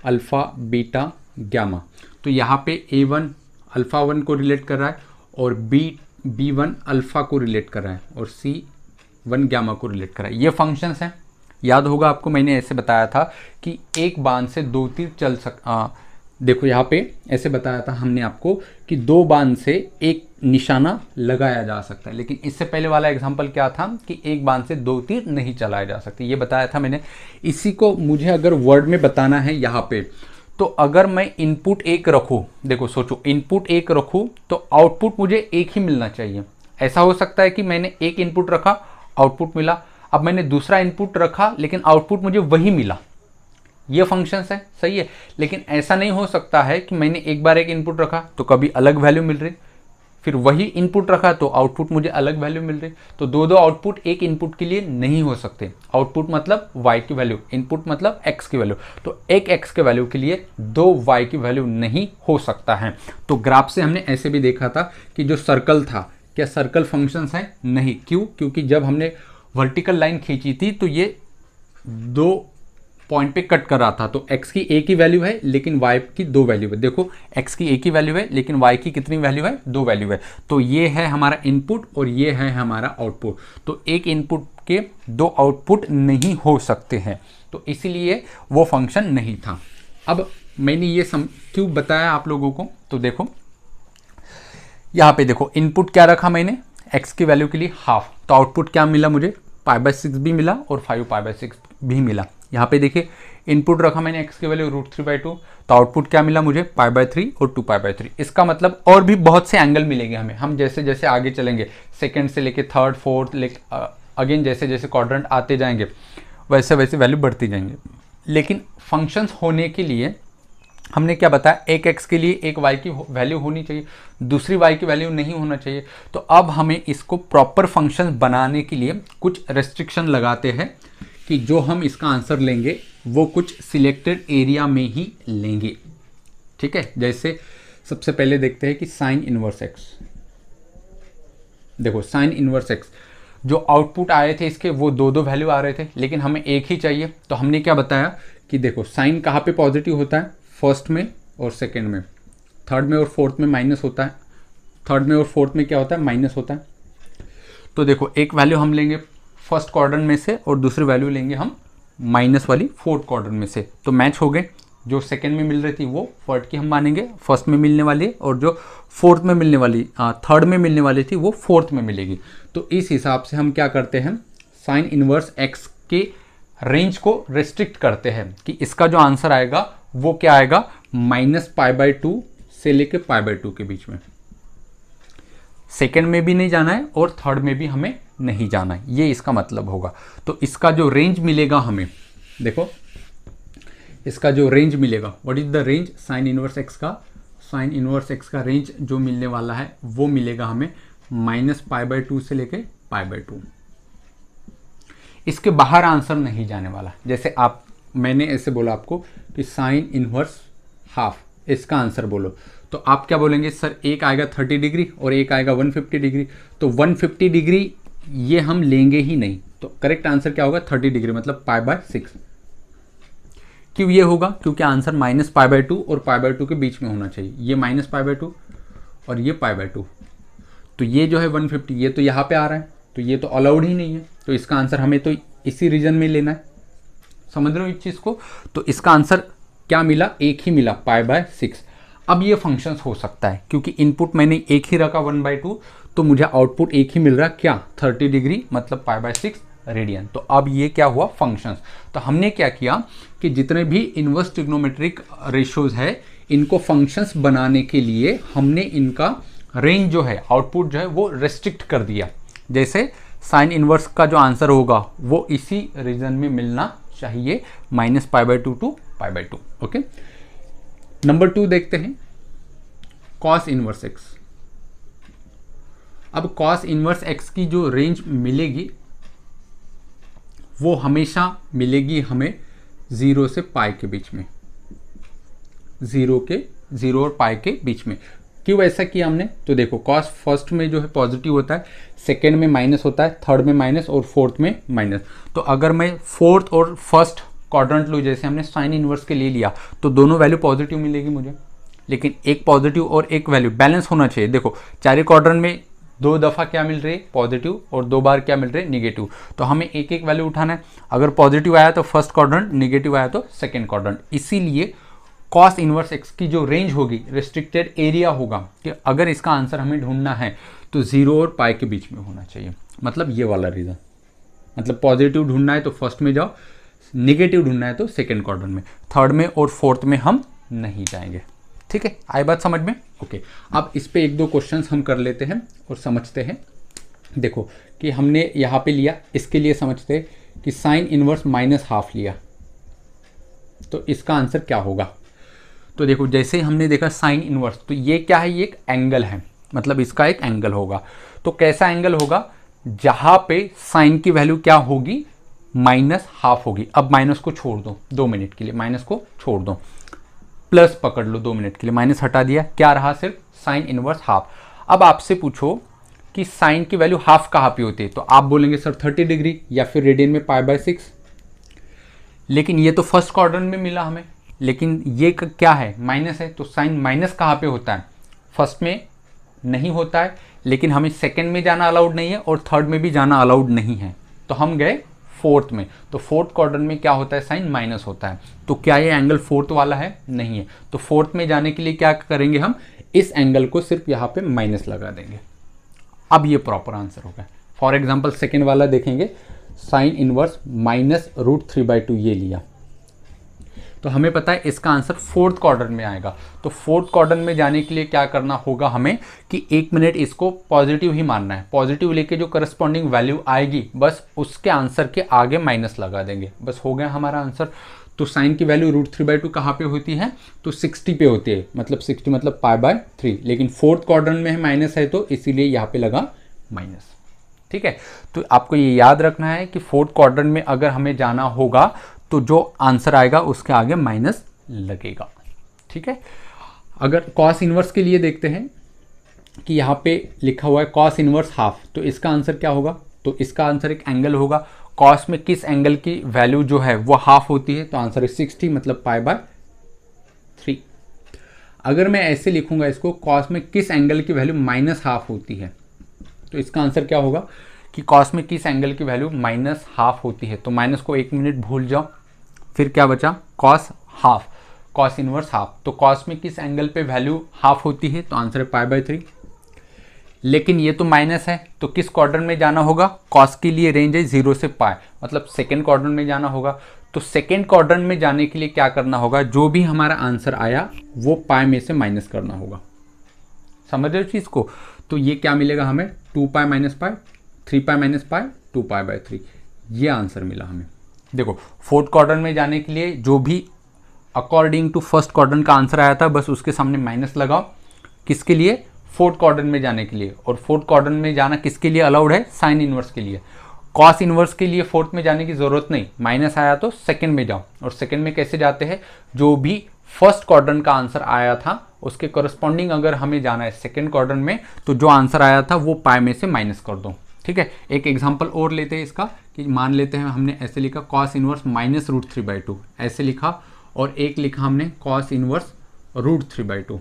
अल्फ़ा बीटा गामा, तो यहाँ पे a1 अल्फ़ा 1 को रिलेट कर रहा है और b1 अल्फ़ा को रिलेट कर रहा है और c1 गामा को रिलेट कर रहा है। ये फंक्शंस हैं। याद होगा आपको, मैंने ऐसे बताया था कि एक बाण से दो तीर चल देखो यहाँ पे ऐसे बताया था हमने आपको कि दो बाण से एक निशाना लगाया जा सकता है, लेकिन इससे पहले वाला एग्जांपल क्या था कि एक बाण से दो तीर नहीं चलाए जा सकते, ये बताया था मैंने। इसी को मुझे अगर वर्ड में बताना है यहाँ पे, तो अगर मैं इनपुट एक रखूँ, देखो सोचो इनपुट एक रखूँ तो आउटपुट मुझे एक ही मिलना चाहिए। ऐसा हो सकता है कि मैंने एक इनपुट रखा, आउटपुट मिला, अब मैंने दूसरा इनपुट रखा लेकिन आउटपुट मुझे वही मिला, ये फंक्शंस है, सही है। लेकिन ऐसा नहीं हो सकता है कि मैंने एक बार एक इनपुट रखा तो कभी अलग वैल्यू मिल रही, फिर वही इनपुट रखा तो आउटपुट मुझे अलग वैल्यू मिल रही। तो दो आउटपुट एक इनपुट के लिए नहीं हो सकते। आउटपुट मतलब y की वैल्यू, इनपुट मतलब x की वैल्यू। तो एक x के वैल्यू के लिए दो y की वैल्यू नहीं हो सकता है। तो ग्राफ से हमने ऐसे भी देखा था कि जो सर्कल था, क्या सर्कल फंक्शंस है? नहीं। क्यों? क्योंकि जब हमने वर्टिकल लाइन खींची थी तो ये दो पॉइंट पे कट कर रहा था। तो x की एक ही वैल्यू है लेकिन y की दो वैल्यू है। देखो x की एक ही वैल्यू है लेकिन y की कितनी वैल्यू है? दो वैल्यू है। तो ये है हमारा इनपुट और ये है हमारा आउटपुट। तो एक इनपुट के दो आउटपुट नहीं हो सकते हैं, तो इसीलिए वो फंक्शन नहीं था। अब मैंने ये क्यों बताया आप लोगों को, तो देखो यहाँ पे देखो इनपुट क्या रखा मैंने, x की वैल्यू के लिए हाफ। तो आउटपुट क्या मिला मुझे? π/6 भी मिला और 5π/6 भी मिला। यहाँ पे देखिए इनपुट रखा मैंने x की वैल्यू √3/2, तो आउटपुट क्या मिला मुझे? π/3 और 2π/3। इसका मतलब और भी बहुत से एंगल मिलेंगे हमें। हम जैसे जैसे आगे चलेंगे, सेकंड से लेके थर्ड फोर्थ अगेन जैसे जैसे क्वाड्रेंट आते जाएंगे वैसे वैसे वैल्यू बढ़ती जाएंगे। लेकिन फंक्शंस होने के लिए हमने क्या बताया, एक x के लिए एक y की वैल्यू होनी चाहिए, दूसरी y की वैल्यू नहीं होना चाहिए। तो अब हमें इसको प्रॉपर फंक्शन बनाने के लिए कुछ रेस्ट्रिक्शन लगाते हैं कि जो हम इसका आंसर लेंगे वो कुछ सिलेक्टेड एरिया में ही लेंगे। ठीक है, जैसे सबसे पहले देखते हैं कि साइन इनवर्स x। देखो साइन इनवर्स x, जो आउटपुट आए थे इसके वो दो वैल्यू आ रहे थे लेकिन हमें एक ही चाहिए। तो हमने क्या बताया कि देखो साइन कहाँ पे पॉजिटिव होता है? फर्स्ट में और सेकेंड में। थर्ड में और फोर्थ में माइनस होता है। थर्ड में और फोर्थ में क्या होता है? माइनस होता है। तो देखो एक वैल्यू हम लेंगे फर्स्ट क्वाड्रेंट में से और दूसरी वैल्यू लेंगे हम माइनस वाली फोर्थ क्वाड्रेंट में से। तो मैच हो गए। जो सेकेंड में मिल रही थी वो थर्ड की हम मानेंगे फर्स्ट में मिलने वाली, और जो फोर्थ में मिलने वाली थर्ड में मिलने वाली थी वो फोर्थ में मिलेगी। तो इस हिसाब से हम क्या करते हैं, साइन इनवर्स एक्स के रेंज को रेस्ट्रिक्ट करते हैं कि इसका जो आंसर आएगा वो क्या आएगा? -π/2 से लेके π/2 के बीच में। सेकेंड में भी नहीं जाना है और थर्ड में भी हमें नहीं जाना है, ये इसका मतलब होगा। तो इसका जो रेंज मिलेगा हमें, देखो इसका जो रेंज मिलेगा, what is the range sine inverse x का? साइन इनवर्स एक्स का रेंज जो मिलने वाला है वो मिलेगा हमें -π/2 से लेके π/2। इसके बाहर आंसर नहीं जाने वाला। जैसे मैंने ऐसे बोला आपको कि साइन इनवर्स हाफ, इसका आंसर बोलो, तो आप क्या बोलेंगे? सर एक आएगा 30 डिग्री और एक आएगा 150 डिग्री। तो 150 डिग्री ये हम लेंगे ही नहीं। तो करेक्ट आंसर क्या होगा? 30 डिग्री, मतलब π/6। क्यों ये होगा? क्योंकि आंसर -π/2 और π/2 के बीच में होना चाहिए। ये -π/2 और ये π/2। तो ये जो है 150, ये तो यहाँ पे आ रहा है, तो ये तो अलाउड ही नहीं है। तो इसका आंसर हमें तो इसी रीजन में लेना है। समझ रहे हो इस चीज़ को? तो इसका आंसर क्या मिला? एक ही मिला, π/6। अब ये फंक्शंस हो सकता है क्योंकि इनपुट मैंने एक ही रखा 1/2, तो मुझे आउटपुट एक ही मिल रहा, क्या? 30 डिग्री, मतलब π/6 रेडियन। तो अब ये क्या हुआ? फंक्शंस। तो हमने क्या किया कि जितने भी इनवर्स ट्रिग्नोमेट्रिक रेशियोज है इनको फंक्शंस बनाने के लिए हमने इनका रेंज जो है, आउटपुट जो है वो रेस्ट्रिक्ट कर दिया। जैसे साइन इनवर्स का जो आंसर होगा वो इसी रीजन में मिलना चाहिए, -π/2 टू π/2। ओके, नंबर 2 देखते हैं, कॉस इनवर्स एक्स। अब कॉस इनवर्स एक्स की जो रेंज मिलेगी वो हमेशा मिलेगी हमें 0 से π के बीच में, 0 और π के बीच में। क्यों ऐसा किया हमने? तो देखो कॉस फर्स्ट में जो है पॉजिटिव होता है, सेकेंड में माइनस होता है, थर्ड में माइनस और फोर्थ में माइनस। तो अगर मैं फोर्थ और फर्स्ट क्वाड्रेंट लूँ, जैसे हमने साइन इनवर्स के लिए लिया, तो दोनों वैल्यू पॉजिटिव मिलेगी मुझे। लेकिन एक पॉजिटिव और एक वैल्यू बैलेंस होना चाहिए। देखो चारे क्वाड्रेंट में 2 दफ़ा क्या मिल रही है? पॉजिटिव, और 2 बार क्या मिल रही है? निगेटिव। तो हमें एक एक वैल्यू उठाना है। अगर पॉजिटिव आया तो फर्स्ट क्वाड्रेंट, निगेटिव आया तो सेकेंड क्वाड्रेंट। इसीलिए कॉस इनवर्स एक्स की जो रेंज होगी रेस्ट्रिक्टेड एरिया होगा कि अगर इसका आंसर हमें ढूंढना है तो 0 और π के बीच में होना चाहिए। मतलब ये वाला रीज़न, मतलब पॉजिटिव ढूंढना है तो फर्स्ट में जाओ, निगेटिव ढूंढना है तो सेकेंड क्वाड्रेंट में, थर्ड में और फोर्थ में हम नहीं जाएंगे। ठीक है, आई बात समझ में? ओके, अब इस पे 1-2 क्वेश्चंस हम कर लेते हैं और समझते हैं। देखो कि हमने यहाँ पे लिया, इसके लिए समझते हैं कि साइन इनवर्स -½ लिया, तो इसका आंसर क्या होगा? तो देखो जैसे ही हमने देखा साइन इनवर्स, तो ये क्या है, ये एक एंगल है, मतलब इसका एक एंगल होगा। तो कैसा एंगल होगा? जहां पे साइन की वैल्यू क्या होगी, -½ होगी। अब माइनस को छोड़ दो 2 मिनट के लिए, माइनस को छोड़ दो, प्लस पकड़ लो 2 मिनट के लिए, माइनस हटा दिया, क्या रहा? सिर्फ साइन इनवर्स ½ अब आपसे पूछो कि साइन की वैल्यू ½ कहाँ पे होती है, तो आप बोलेंगे सर 30 डिग्री या फिर रेडियन में π/6। लेकिन ये तो फर्स्ट क्वाड्रेंट में मिला हमें, लेकिन ये क्या है, माइनस है, तो साइन माइनस कहाँ पे होता है? फर्स्ट में नहीं होता है, लेकिन हमें सेकंड में जाना अलाउड नहीं है और थर्ड में भी जाना अलाउड नहीं है, तो हम गए फोर्थ में। तो फोर्थ क्वाड्रेंट में क्या होता है, साइन माइनस होता है। तो क्या ये एंगल फोर्थ वाला है? नहीं है। तो फोर्थ में जाने के लिए क्या करेंगे हम, इस एंगल को सिर्फ यहाँ पे माइनस लगा देंगे। अब ये प्रॉपर आंसर होगा। फॉर एग्जाम्पल सेकेंड वाला देखेंगे, साइन इनवर्स -√3/2 ये लिया, तो हमें पता है इसका आंसर फोर्थ क्वाड्रेंट में आएगा। तो फोर्थ क्वाड्रेंट में जाने के लिए क्या करना होगा हमें कि 1 मिनट इसको पॉजिटिव ही मानना है। पॉजिटिव लेके जो करस्पॉन्डिंग वैल्यू आएगी बस उसके आंसर के आगे माइनस लगा देंगे, बस हो गया हमारा आंसर। तो साइन की वैल्यू √3/2 कहाँ पे होती है, तो 60 पे होती है, मतलब 60 मतलब π/3, लेकिन फोर्थ क्वाड्रेंट में है माइनस है, तो इसीलिए यहाँ पे लगा माइनस। ठीक है, तो आपको ये याद रखना है कि फोर्थ क्वाड्रेंट में अगर हमें जाना होगा तो जो आंसर आएगा उसके आगे माइनस लगेगा। ठीक है, अगर कॉस इनवर्स के लिए देखते हैं कि यहाँ पे लिखा हुआ है कॉस इनवर्स ½ तो इसका आंसर क्या होगा, तो इसका आंसर एक एंगल होगा। कॉस में किस एंगल की वैल्यू जो है वो ½ होती है, तो आंसर है 60 मतलब π/3। अगर मैं ऐसे लिखूंगा इसको, कॉस में किस एंगल की वैल्यू -½ होती है, तो इसका आंसर क्या होगा कि कॉस में किस एंगल की वैल्यू -½ होती है। तो माइनस को 1 मिनट भूल जाओ, फिर क्या बचा, कॉस ½ कॉस इनवर्स ½ तो कॉस में किस एंगल पे वैल्यू ½ होती है, तो आंसर है π/3। लेकिन ये तो माइनस है, तो किस क्वाड्रेंट में जाना होगा, कॉस के लिए रेंज है 0 से π, मतलब सेकेंड क्वाड्रेंट में जाना होगा। तो सेकेंड क्वाड्रेंट में जाने के लिए क्या करना होगा, जो भी हमारा आंसर आया वो π में से माइनस करना होगा। समझ रहे हो चीज़ को? तो ये क्या मिलेगा हमें, 2π - π, 3π - π, 2π/3, ये आंसर मिला हमें। देखो फोर्थ क्वाड्रेंट में जाने के लिए जो भी अकॉर्डिंग टू फर्स्ट क्वाड्रेंट का आंसर आया था बस उसके सामने माइनस लगाओ। किसके लिए, फोर्थ क्वाड्रेंट में जाने के लिए। और फोर्थ क्वाड्रेंट में जाना किसके लिए अलाउड है, साइन इनवर्स के लिए। कॉस इनवर्स के लिए फोर्थ में जाने की जरूरत नहीं, माइनस आया तो सेकंड में जाओ। और सेकंड में कैसे जाते हैं, जो भी फर्स्ट क्वाड्रेंट का आंसर आया था उसके करस्पॉन्डिंग अगर हमें जाना है सेकंड क्वाड्रेंट में, तो जो आंसर आया था वो π में से माइनस कर दो। ठीक है, एक एग्जांपल और लेते हैं इसका, कि मान लेते हैं हमने ऐसे लिखा कॉस इनवर्स -√3/2 ऐसे लिखा, और एक लिखा हमने कॉस इनवर्स √3/2।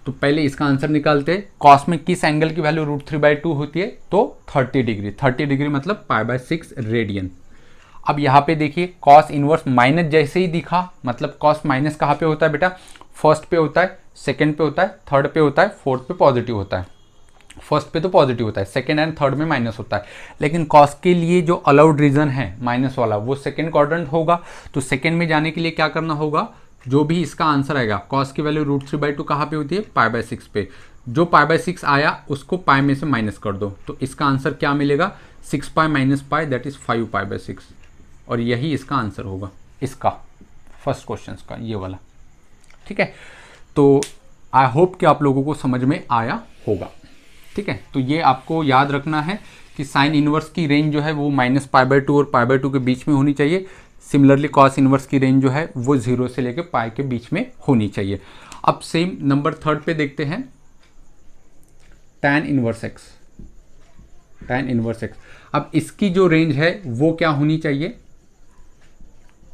तो पहले इसका आंसर निकालते हैं। कॉस में किस एंगल की वैल्यू √3/2 होती है, तो 30 डिग्री। 30 डिग्री मतलब π/6 रेडियन। अब यहाँ पे देखिए कॉस इनवर्स माइनस जैसे ही दिखा, मतलब कॉस माइनस कहाँ पे होता है बेटा, फर्स्ट पे होता है, सेकंड पे होता है, थर्ड पे होता है, फोर्थ पे पॉजिटिव होता है। फर्स्ट पे तो पॉजिटिव होता है, सेकंड एंड थर्ड में माइनस होता है। लेकिन कॉस के लिए जो अलाउड रीजन है माइनस वाला वो सेकंड क्वाड्रेंट होगा। तो सेकंड में जाने के लिए क्या करना होगा, जो भी इसका आंसर आएगा, कॉस की वैल्यू √3/2 कहाँ पे होती है, π/6 पे, जो π/6 आया उसको π में से माइनस कर दो। तो इसका आंसर क्या मिलेगा, 6π - π दैट इज 5π/6। और यही इसका आंसर होगा, इसका फर्स्ट क्वेश्चन का ये वाला। ठीक है, तो आई होप कि आप लोगों को समझ में आया होगा। ठीक है, तो ये आपको याद रखना है कि साइन इनवर्स की रेंज जो है वो -π/2 और π/2 के बीच में होनी चाहिए। सिमिलरली कॉस इनवर्स की रेंज जो है वो 0 से लेकर π के बीच में होनी चाहिए। अब सेम नंबर थर्ड पे देखते हैं, tan inverse x। tan inverse x, अब इसकी जो रेंज है वो क्या होनी चाहिए,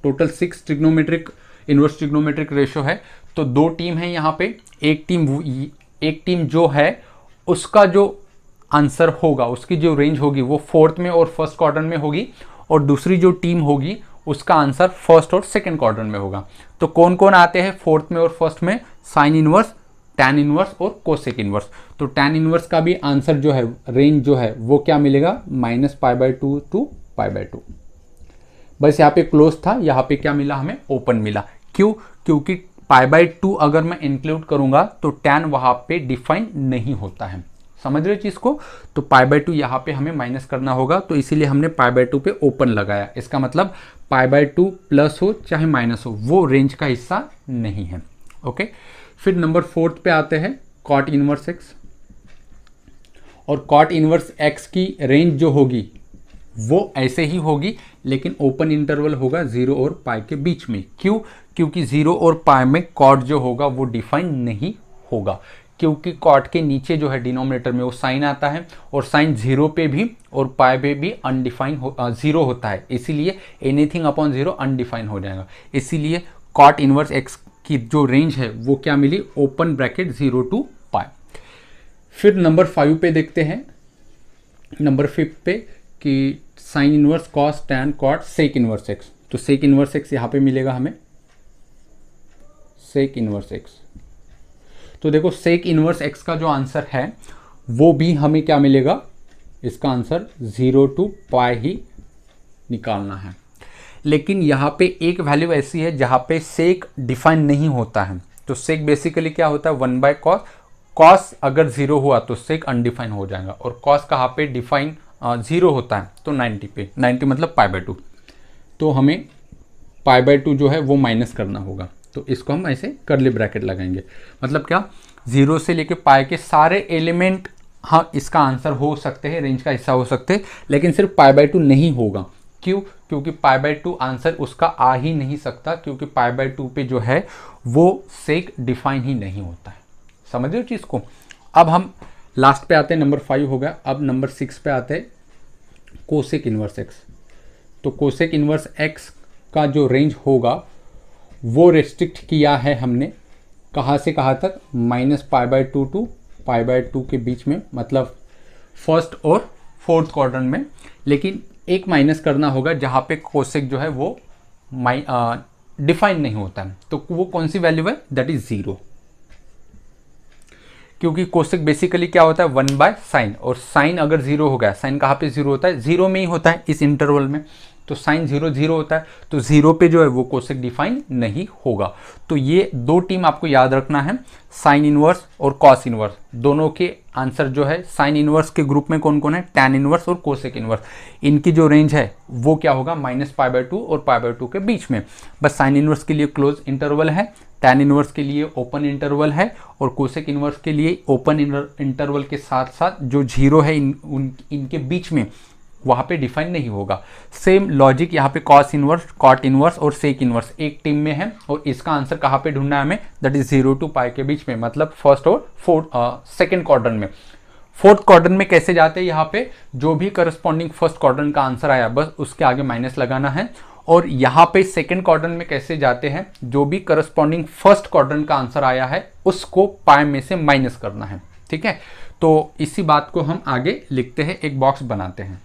total 6 trigonometric inverse trigonometric ratio है। तो 2 टीम है यहाँ पे, एक टीम जो है उसका जो आंसर होगा, उसकी जो रेंज होगी वो फोर्थ में और फर्स्ट क्वाड्रेंट में होगी, और दूसरी जो टीम होगी उसका आंसर फर्स्ट और सेकंड क्वाड्रेंट में होगा। तो कौन कौन आते हैं फोर्थ में और फर्स्ट में, साइन इनवर्स, टैन इनवर्स और कोसेक इनवर्स। तो टैन इनवर्स का भी आंसर जो है, रेंज जो है वो क्या मिलेगा, -π/2 टू π/2। बस यहाँ पे क्लोज था, यहाँ पे क्या मिला हमें, ओपन मिला। क्यों, क्योंकि π/2 अगर मैं इंक्लूड करूंगा तो टैन वहां पे डिफाइन नहीं होता है। समझ रहे हो चीज़ को। तो π/2 यहाँ पे हमें माइनस करना होगा, तो इसीलिए हमने π/2 पे ओपन लगाया। इसका मतलब π/2 प्लस हो चाहे माइनस हो, वो रेंज का हिस्सा नहीं है। ओके, फिर नंबर 4 पे आते हैं cot इनवर्स x। और cot इनवर्स x की रेंज जो होगी वो ऐसे ही होगी, लेकिन ओपन इंटरवल होगा 0 और पाई के बीच में। क्यों? क्योंकि 0 और पाई में cot जो होगा वो डिफाइन नहीं होगा, क्योंकि cot के नीचे जो है डिनोमिनेटर में वो साइन आता है, और साइन 0 पे भी और पाई पे भी अनडिफाइन 0 होता है, इसीलिए एनीथिंग अपॉन 0 अनडिफाइन हो जाएगा। इसीलिए cot इनवर्स x की जो रेंज है वो क्या मिली, ओपन ब्रैकेट 0 टू पाई। फिर नंबर 5 पे देखते हैं, नंबर 5 पे कि sine inverse cos tan cot sec inverse x. तो सेक इनवर्स एक्स यहाँ पे मिलेगा हमें, सेक इनवर्स एक्स। तो देखो सेक इनवर्स एक्स का जो आंसर है वो भी हमें क्या मिलेगा, इसका आंसर 0 टू पाई ही निकालना है। लेकिन यहाँ पे एक वैल्यू ऐसी है जहाँ पे सेक डिफाइन नहीं होता है। तो सेक बेसिकली क्या होता है, 1/cos। कॉस अगर 0 हुआ तो सेक अनडिफाइन हो जाएगा, और कॉस कहाँ पे डिफाइन 0 होता है, तो 90 पे, 90 मतलब π/2। तो हमें π/2 जो है वो माइनस करना होगा, तो इसको हम ऐसे कर्ली ब्रैकेट लगाएंगे। मतलब क्या, 0 से लेके पाई के सारे एलिमेंट हाँ इसका आंसर हो सकते हैं, रेंज का हिस्सा हो सकते हैं, लेकिन सिर्फ π/2 नहीं होगा। क्यों? क्योंकि π/2 आंसर उसका आ ही नहीं सकता, क्योंकि π/2 पे जो है वो सेक डिफाइन ही नहीं होता है। समझ रहे हो चीज़ को। अब हम लास्ट पे आते हैं, नंबर 5 हो गया। अब नंबर 6 पे आते हैं कोसेक इनवर्स एक्स। तो कोसेक इनवर्स एक्स का जो रेंज होगा वो रेस्ट्रिक्ट किया है हमने, कहाँ से कहाँ तक, -π/2 टू π/2 के बीच में, मतलब फर्स्ट और फोर्थ क्वाड्रेंट में। लेकिन एक माइनस करना होगा जहाँ पे कोसेक जो है वो डिफाइन नहीं होता है। तो वो कौन सी वैल्यू है, दैट इज 0। क्योंकि कोसेक बेसिकली क्या होता है, 1/sin, और साइन अगर 0 हो गया, साइन कहाँ पे 0 होता है, 0 में ही होता है इस इंटरवल में। तो साइन 0 0 होता है, तो 0 पे जो है वो कोसेक डिफाइन नहीं होगा। तो ये दो टीम आपको याद रखना है, साइन इनवर्स और कॉस इनवर्स। दोनों के आंसर जो है, साइन इनवर्स के ग्रुप में कौन कौन है, टैन इनवर्स और कोसेक इनवर्स। इनकी जो रेंज है वो क्या होगा, -π/2 और π/2 के बीच में। बस साइन इनवर्स के लिए क्लोज इंटरवल है, टैन इनवर्स के लिए ओपन इंटरवल है, और कोसेक इनवर्स के लिए ओपन इंटरवल के साथ साथ जो 0 है इनके बीच में, वहाँ पे डिफाइन नहीं होगा। सेम लॉजिक यहाँ पे कॉस इनवर्स, कॉट इनवर्स और सेक इनवर्स एक टीम में है, और इसका आंसर कहाँ पे ढूंढना है हमें, दैट इज 0 टू पाई के बीच में, मतलब फर्स्ट और सेकेंड क्वाड्रेंट में। फोर्थ क्वाड्रेंट में कैसे जाते हैं, यहाँ पे जो भी करस्पॉन्डिंग फर्स्ट क्वाड्रेंट का आंसर आया बस उसके आगे माइनस लगाना है। और यहाँ पे सेकेंड क्वाड्रेंट में कैसे जाते हैं, जो भी करस्पॉन्डिंग फर्स्ट क्वाड्रेंट का आंसर आया है उसको पाई में से माइनस करना है। ठीक है, तो इसी बात को हम आगे लिखते हैं, एक बॉक्स बनाते हैं।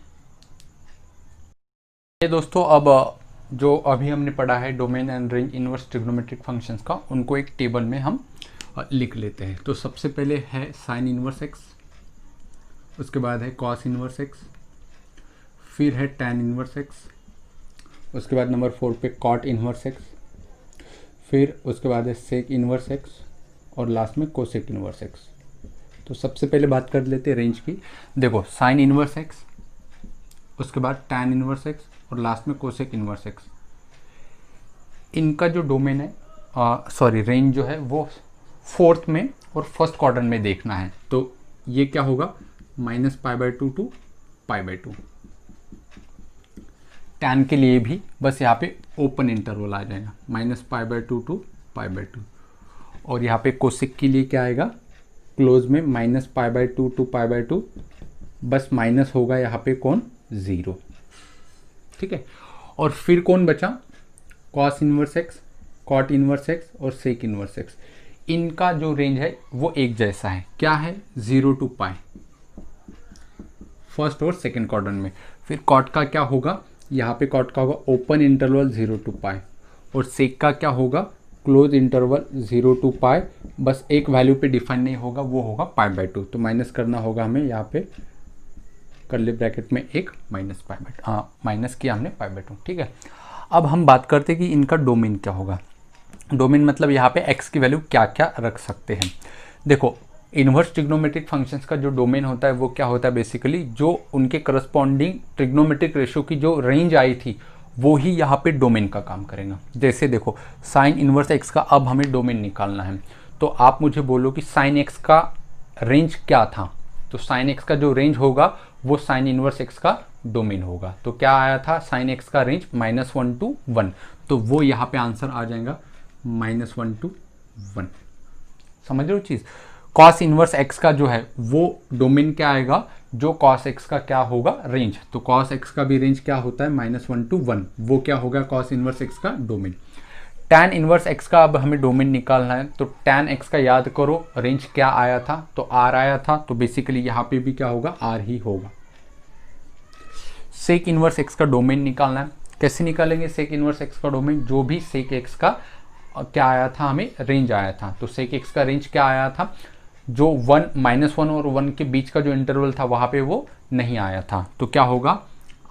ये दोस्तों अब जो अभी हमने पढ़ा है domain and range inverse trigonometric functions का, उनको एक टेबल में हम लिख लेते हैं। तो सबसे पहले है साइन इनवर्स एक्स, उसके बाद है कॉस इनवर्स एक्स, फिर है टैन इनवर्स एक्स, उसके बाद नंबर 4 पे कॉट इनवर्स एक्स, फिर उसके बाद है सेक इनवर्स एक्स, और लास्ट में कोसेक इनवर्स एक्स। तो सबसे पहले बात कर लेते हैं रेंज की। देखो साइन इनवर्स एक्स, उसके बाद टैन इनवर्स एक्स, और लास्ट में कोसेक इनवर्स एक्स। इनका जो डोमेन है रेंज जो है वो फोर्थ में और फर्स्ट क्वाड्रेंट में देखना है। तो ये क्या होगा, -π/2 टू π/2। टैन के लिए भी बस यहाँ पे ओपन इंटरवल आ जाएगा, -π/2 टू π/2। और यहाँ पे कोसेक के लिए क्या आएगा, क्लोज में -π/2 टू π/2, बस माइनस होगा यहाँ पे कौन, 0। ठीक है, और फिर कौन बचा, cos inverse x, cot inverse x और सेक इनवर्स एक्स। इनका जो रेंज है वो एक जैसा है, क्या है, 0 टू पाई, फर्स्ट और सेकेंड क्वाड्रेंट में। फिर कॉट का क्या होगा, यहाँ पे कॉट का होगा ओपन इंटरवल 0 टू पाई, और सेक का क्या होगा, क्लोज इंटरवल 0 टू पाई, बस एक वैल्यू पे डिफाइन नहीं होगा, वो होगा π/2। तो माइनस करना होगा हमें, यहाँ पे कर्ली ब्रैकेट में एक माइनस किया हमने π/2। ठीक है, अब हम बात करते हैं कि इनका डोमेन क्या होगा। डोमेन मतलब यहाँ पे x की वैल्यू क्या क्या रख सकते हैं। देखो इन्वर्स ट्रिग्नोमेट्रिक फंक्शंस का जो डोमेन होता है वो क्या होता है, बेसिकली जो उनके करस्पॉन्डिंग ट्रिग्नोमेट्रिक रेशियो की जो रेंज आई थी वो ही यहाँ पे डोमेन का काम करेगा। जैसे देखो साइन इन्वर्स एक्स का अब हमें डोमेन निकालना है, तो आप मुझे बोलो कि साइन एक्स का रेंज क्या था, तो साइन एक्स का जो रेंज होगा वो साइन इन्वर्स एक्स का डोमेन होगा। तो क्या आया था, साइन एक्स का रेंज -1 to 1, तो वो यहाँ पे आंसर आ जाएगा -1 to 1। समझ रहे हो चीज़। कॉस इन्वर्स एक्स का जो है वो डोमेन क्या आएगा, जो कॉस एक्स का क्या होगा रेंज, तो कॉस एक्स का भी रेंज क्या होता है -1 to 1, वो क्या होगा कॉस इन्वर्स एक्स का डोमेन। टैन इन्वर्स एक्स का अब हमें डोमेन निकालना है, तो टैन एक्स का याद करो रेंज क्या आया था, तो आर आया था, तो बेसिकली यहाँ पे भी क्या होगा आर ही होगा। सेक इन्वर्स एक्स का डोमेन निकालना है, कैसे निकालेंगे सेक इन्वर्स एक्स का डोमेन, जो भी सेक एक्स का क्या आया था हमें रेंज आया था, तो सेक एक्स का रेंज क्या आया था, जो -1 और 1 के बीच का जो इंटरवल था वहाँ पे वो नहीं आया था, तो क्या होगा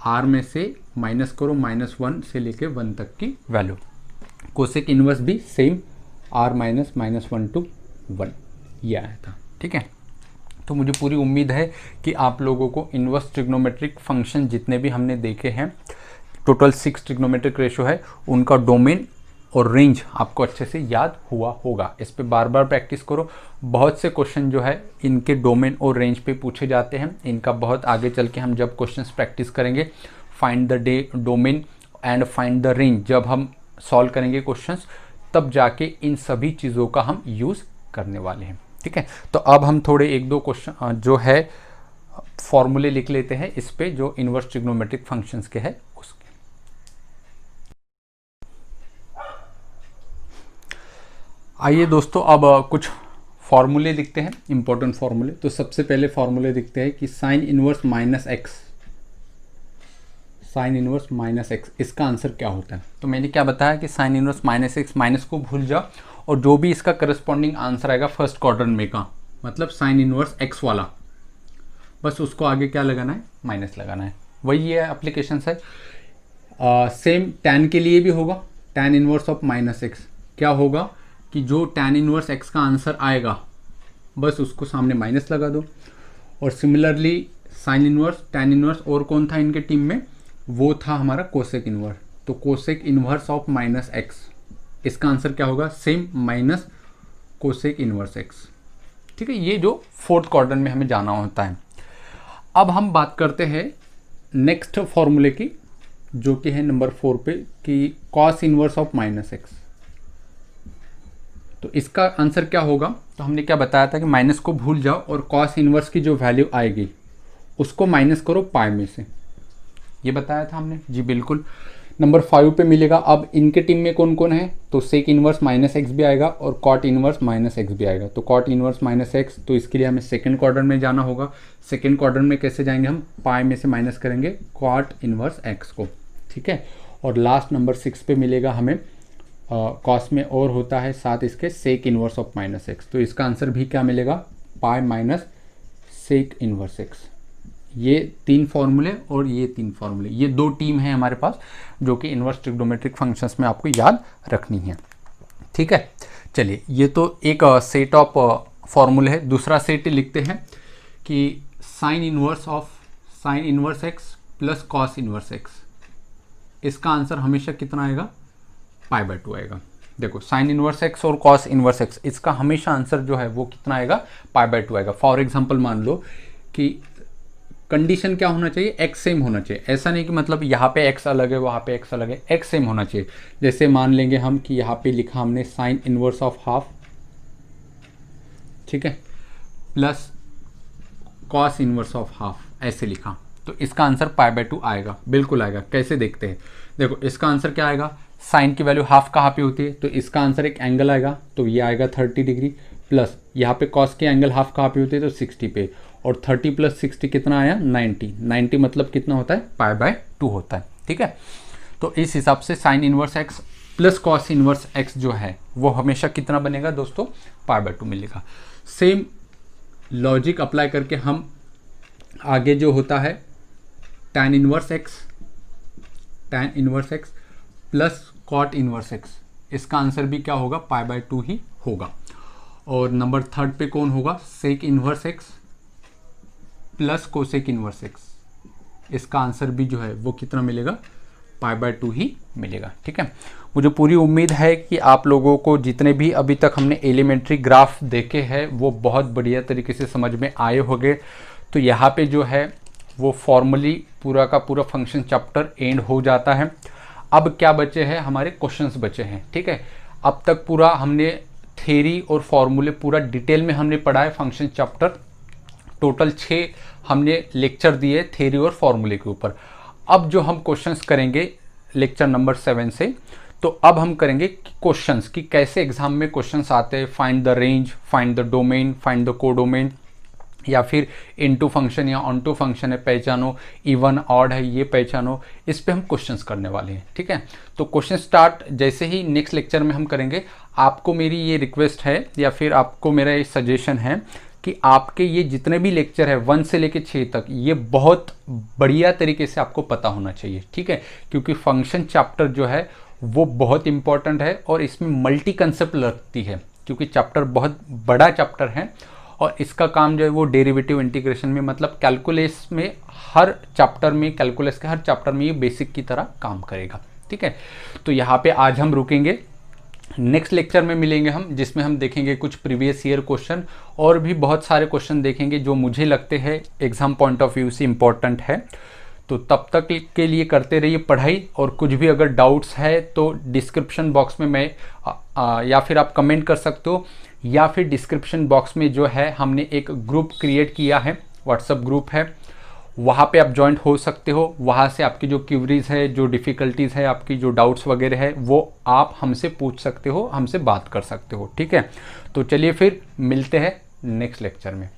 आर में से माइनस करो -1 से लेके 1 तक की वैल्यू। कोसेक इन्वर्स भी सेम आर -1 to 1 ये आया था। ठीक है, तो मुझे पूरी उम्मीद है कि आप लोगों को इन्वर्स ट्रिग्नोमेट्रिक फंक्शन जितने भी हमने देखे हैं, टोटल 6 ट्रिग्नोमेट्रिक रेशो है, उनका डोमेन और रेंज आपको अच्छे से याद हुआ होगा। इस पे बार बार प्रैक्टिस करो, बहुत से क्वेश्चन जो है इनके डोमेन और रेंज पे पूछे जाते हैं, इनका बहुत आगे चल के हम जब क्वेश्चंस प्रैक्टिस करेंगे, find the domain and find the range, जब हम सॉल्व करेंगे क्वेश्चंस, तब जाके इन सभी चीज़ों का हम यूज़ करने वाले हैं। ठीक है, तो अब हम थोड़े 1-2 क्वेश्चन जो है फॉर्मूले लिख लेते हैं इस पे, जो इन्वर्स ट्रिग्नोमेट्रिक फंक्शंस के है उसके। आइए दोस्तों अब कुछ फॉर्मूले लिखते हैं, इंपॉर्टेंट फॉर्मूले। तो सबसे पहले फॉर्मूले लिखते हैं कि साइन इन्वर्स -x, इसका आंसर क्या होता है। तो मैंने क्या बताया कि साइन इन्वर्स -x, माइनस को भूल जाओ और जो भी इसका करस्पॉन्डिंग आंसर आएगा फर्स्ट क्वाड्रेंट में का, मतलब साइन इन्वर्स x वाला, बस उसको आगे क्या लगाना है, माइनस लगाना है। वही ये एप्लीकेशन है। सेम टैन के लिए भी होगा, टैन इन्वर्स ऑफ -x क्या होगा कि जो टैन इन्वर्स x का आंसर आएगा बस उसको सामने माइनस लगा दो। और similarly sign inverse, tan inverse, और कौन था इनके टीम में, वो था हमारा कोसेक इन्वर्स, तो कोसेक इन्वर्स ऑफ -x, इसका आंसर क्या होगा, same minus cosec inverse x। ठीक है, ये जो फोर्थ क्वाड्रेंट में हमें जाना होता है। अब हम बात करते हैं नेक्स्ट फॉर्मूले की, जो कि है नंबर 4 पे, कि कॉस इन्वर्स ऑफ -x। तो इसका आंसर क्या होगा, तो हमने क्या बताया था कि माइनस को भूल जाओ और कॉस इन्वर्स की जो वैल्यू आएगी उसको माइनस करो पाई में से, ये बताया था हमने जी बिल्कुल। नंबर 5 पे मिलेगा। अब इनके टीम में कौन कौन है, तो सेक इन्वर्स -x भी आएगा और कॉट इन्वर्स -x भी आएगा। तो कॉट इन्वर्स -x, तो इसके लिए हमें सेकंड क्वाड्रेंट में जाना होगा। सेकंड क्वाड्रेंट में कैसे जाएंगे, हम पाई में से माइनस करेंगे कॉट इन्वर्स x को। ठीक है, और लास्ट नंबर 6 पे मिलेगा हमें कॉस में और होता है साथ इसके सेक इन्वर्स ऑफ -x। तो इसका आंसर भी क्या मिलेगा, pi minus sec inverse x। ये 3 फॉर्मूले और ये 3 फॉर्मूले, ये 2 टीम है हमारे पास जो कि इन्वर्स ट्रिग्नोमेट्रिक फंक्शंस में आपको याद रखनी है। ठीक है, चलिए ये तो एक सेट ऑफ फॉर्मूले है। दूसरा सेट लिखते हैं कि sign inverse x plus cos inverse x, इसका आंसर हमेशा कितना आएगा, π/2 आएगा। देखो साइन इन्वर्स x और कॉस इन्वर्स x, इसका हमेशा आंसर जो है वो कितना आएगा, π/2 आएगा। फॉर एग्जांपल मान लो कि कंडीशन क्या होना चाहिए, x सेम होना चाहिए। ऐसा नहीं कि मतलब यहाँ पे x अलग है वहाँ पे x अलग है, x सेम होना चाहिए। जैसे मान लेंगे हम कि यहाँ पे लिखा हमने साइन इन्वर्स ऑफ हाफ, ठीक है, plus cos inverse of half, ऐसे लिखा, तो इसका आंसर π/2 आएगा, बिल्कुल आएगा। कैसे देखते हैं, देखो इसका आंसर क्या आएगा, साइन की वैल्यू हाफ कहाँ पे होती है, तो इसका आंसर एक एंगल आएगा, तो ये आएगा 30 डिग्री, प्लस यहाँ पे कॉस के एंगल हाफ कहाँ पे होते हैं, तो 60 पे, और 30 प्लस 60 कितना आया, 90 मतलब कितना होता है, π/2 होता है। ठीक है, तो इस हिसाब से sign inverse x plus cos inverse x जो है वो हमेशा कितना बनेगा दोस्तों, π/2 मिलेगा। सेम लॉजिक अप्लाई करके हम आगे जो होता है tan inverse x plus cot inverse x, इसका आंसर भी क्या होगा, π/2 ही होगा। और नंबर थर्ड पे कौन होगा, sec inverse x plus cosec inverse x. इसका आंसर भी जो है वो कितना मिलेगा, π/2 ही मिलेगा। ठीक है, मुझे पूरी उम्मीद है कि आप लोगों को जितने भी अभी तक हमने एलिमेंट्री ग्राफ देखे हैं वो बहुत बढ़िया तरीके से समझ में आए होंगे। तो यहाँ पे जो है वो फॉर्मली पूरा का पूरा फंक्शन चैप्टर एंड हो जाता है। अब क्या बचे हैं, हमारे क्वेश्चंस बचे हैं। ठीक है, अब तक पूरा हमने थ्योरी और फॉर्मूले पूरा डिटेल में हमने पढ़ा है फंक्शन चैप्टर। टोटल 6 हमने लेक्चर दिए थ्योरी और फॉर्मूले के ऊपर। अब जो हम क्वेश्चंस करेंगे लेक्चर नंबर 7 से, तो अब हम करेंगे क्वेश्चंस कि कैसे एग्जाम में क्वेश्चंस आते हैं, find the range, find the domain, find the codomain, या फिर इनटू फंक्शन या ऑनटू फंक्शन है पहचानो, इवन ऑड है ये पहचानो। इस पे हम क्वेश्चंस करने वाले हैं। ठीक है, तो क्वेश्चन स्टार्ट जैसे ही नेक्स्ट लेक्चर में हम करेंगे, आपको मेरी ये रिक्वेस्ट है या फिर आपको मेरा ये सजेशन है कि आपके ये जितने भी लेक्चर है 1 से लेकर 6 तक, ये बहुत बढ़िया तरीके से आपको पता होना चाहिए। ठीक है, क्योंकि फंक्शन चैप्टर जो है वो बहुत इंपॉर्टेंट है और इसमें मल्टी कंसेप्ट लगती है, क्योंकि चैप्टर बहुत बड़ा चैप्टर है और इसका काम जो है वो डेरिवेटिव इंटीग्रेशन में, मतलब कैलकुलस में, हर चैप्टर में, कैलकुलस के हर चैप्टर में ये बेसिक की तरह काम करेगा। ठीक है, तो यहाँ पे आज हम रुकेंगे, नेक्स्ट लेक्चर में मिलेंगे हम, जिसमें हम देखेंगे कुछ प्रीवियस ईयर क्वेश्चन और भी बहुत सारे क्वेश्चन देखेंगे जो मुझे लगते हैं एग्जाम पॉइंट ऑफ व्यू से इम्पोर्टेंट है। तो तब तक के लिए करते रहिए पढ़ाई, और कुछ भी अगर डाउट्स है तो डिस्क्रिप्शन बॉक्स में मैं या फिर आप कमेंट कर सकते हो, या फिर डिस्क्रिप्शन बॉक्स में जो है हमने एक ग्रुप क्रिएट किया है, व्हाट्सएप ग्रुप है, वहाँ पे आप ज्वाइन हो सकते हो। वहाँ से आपकी जो क्यूरीज है, जो डिफ़िकल्टीज़ है, आपकी जो डाउट्स वगैरह है, वो आप हमसे पूछ सकते हो, हमसे बात कर सकते हो। ठीक है, तो चलिए फिर मिलते हैं नेक्स्ट लेक्चर में।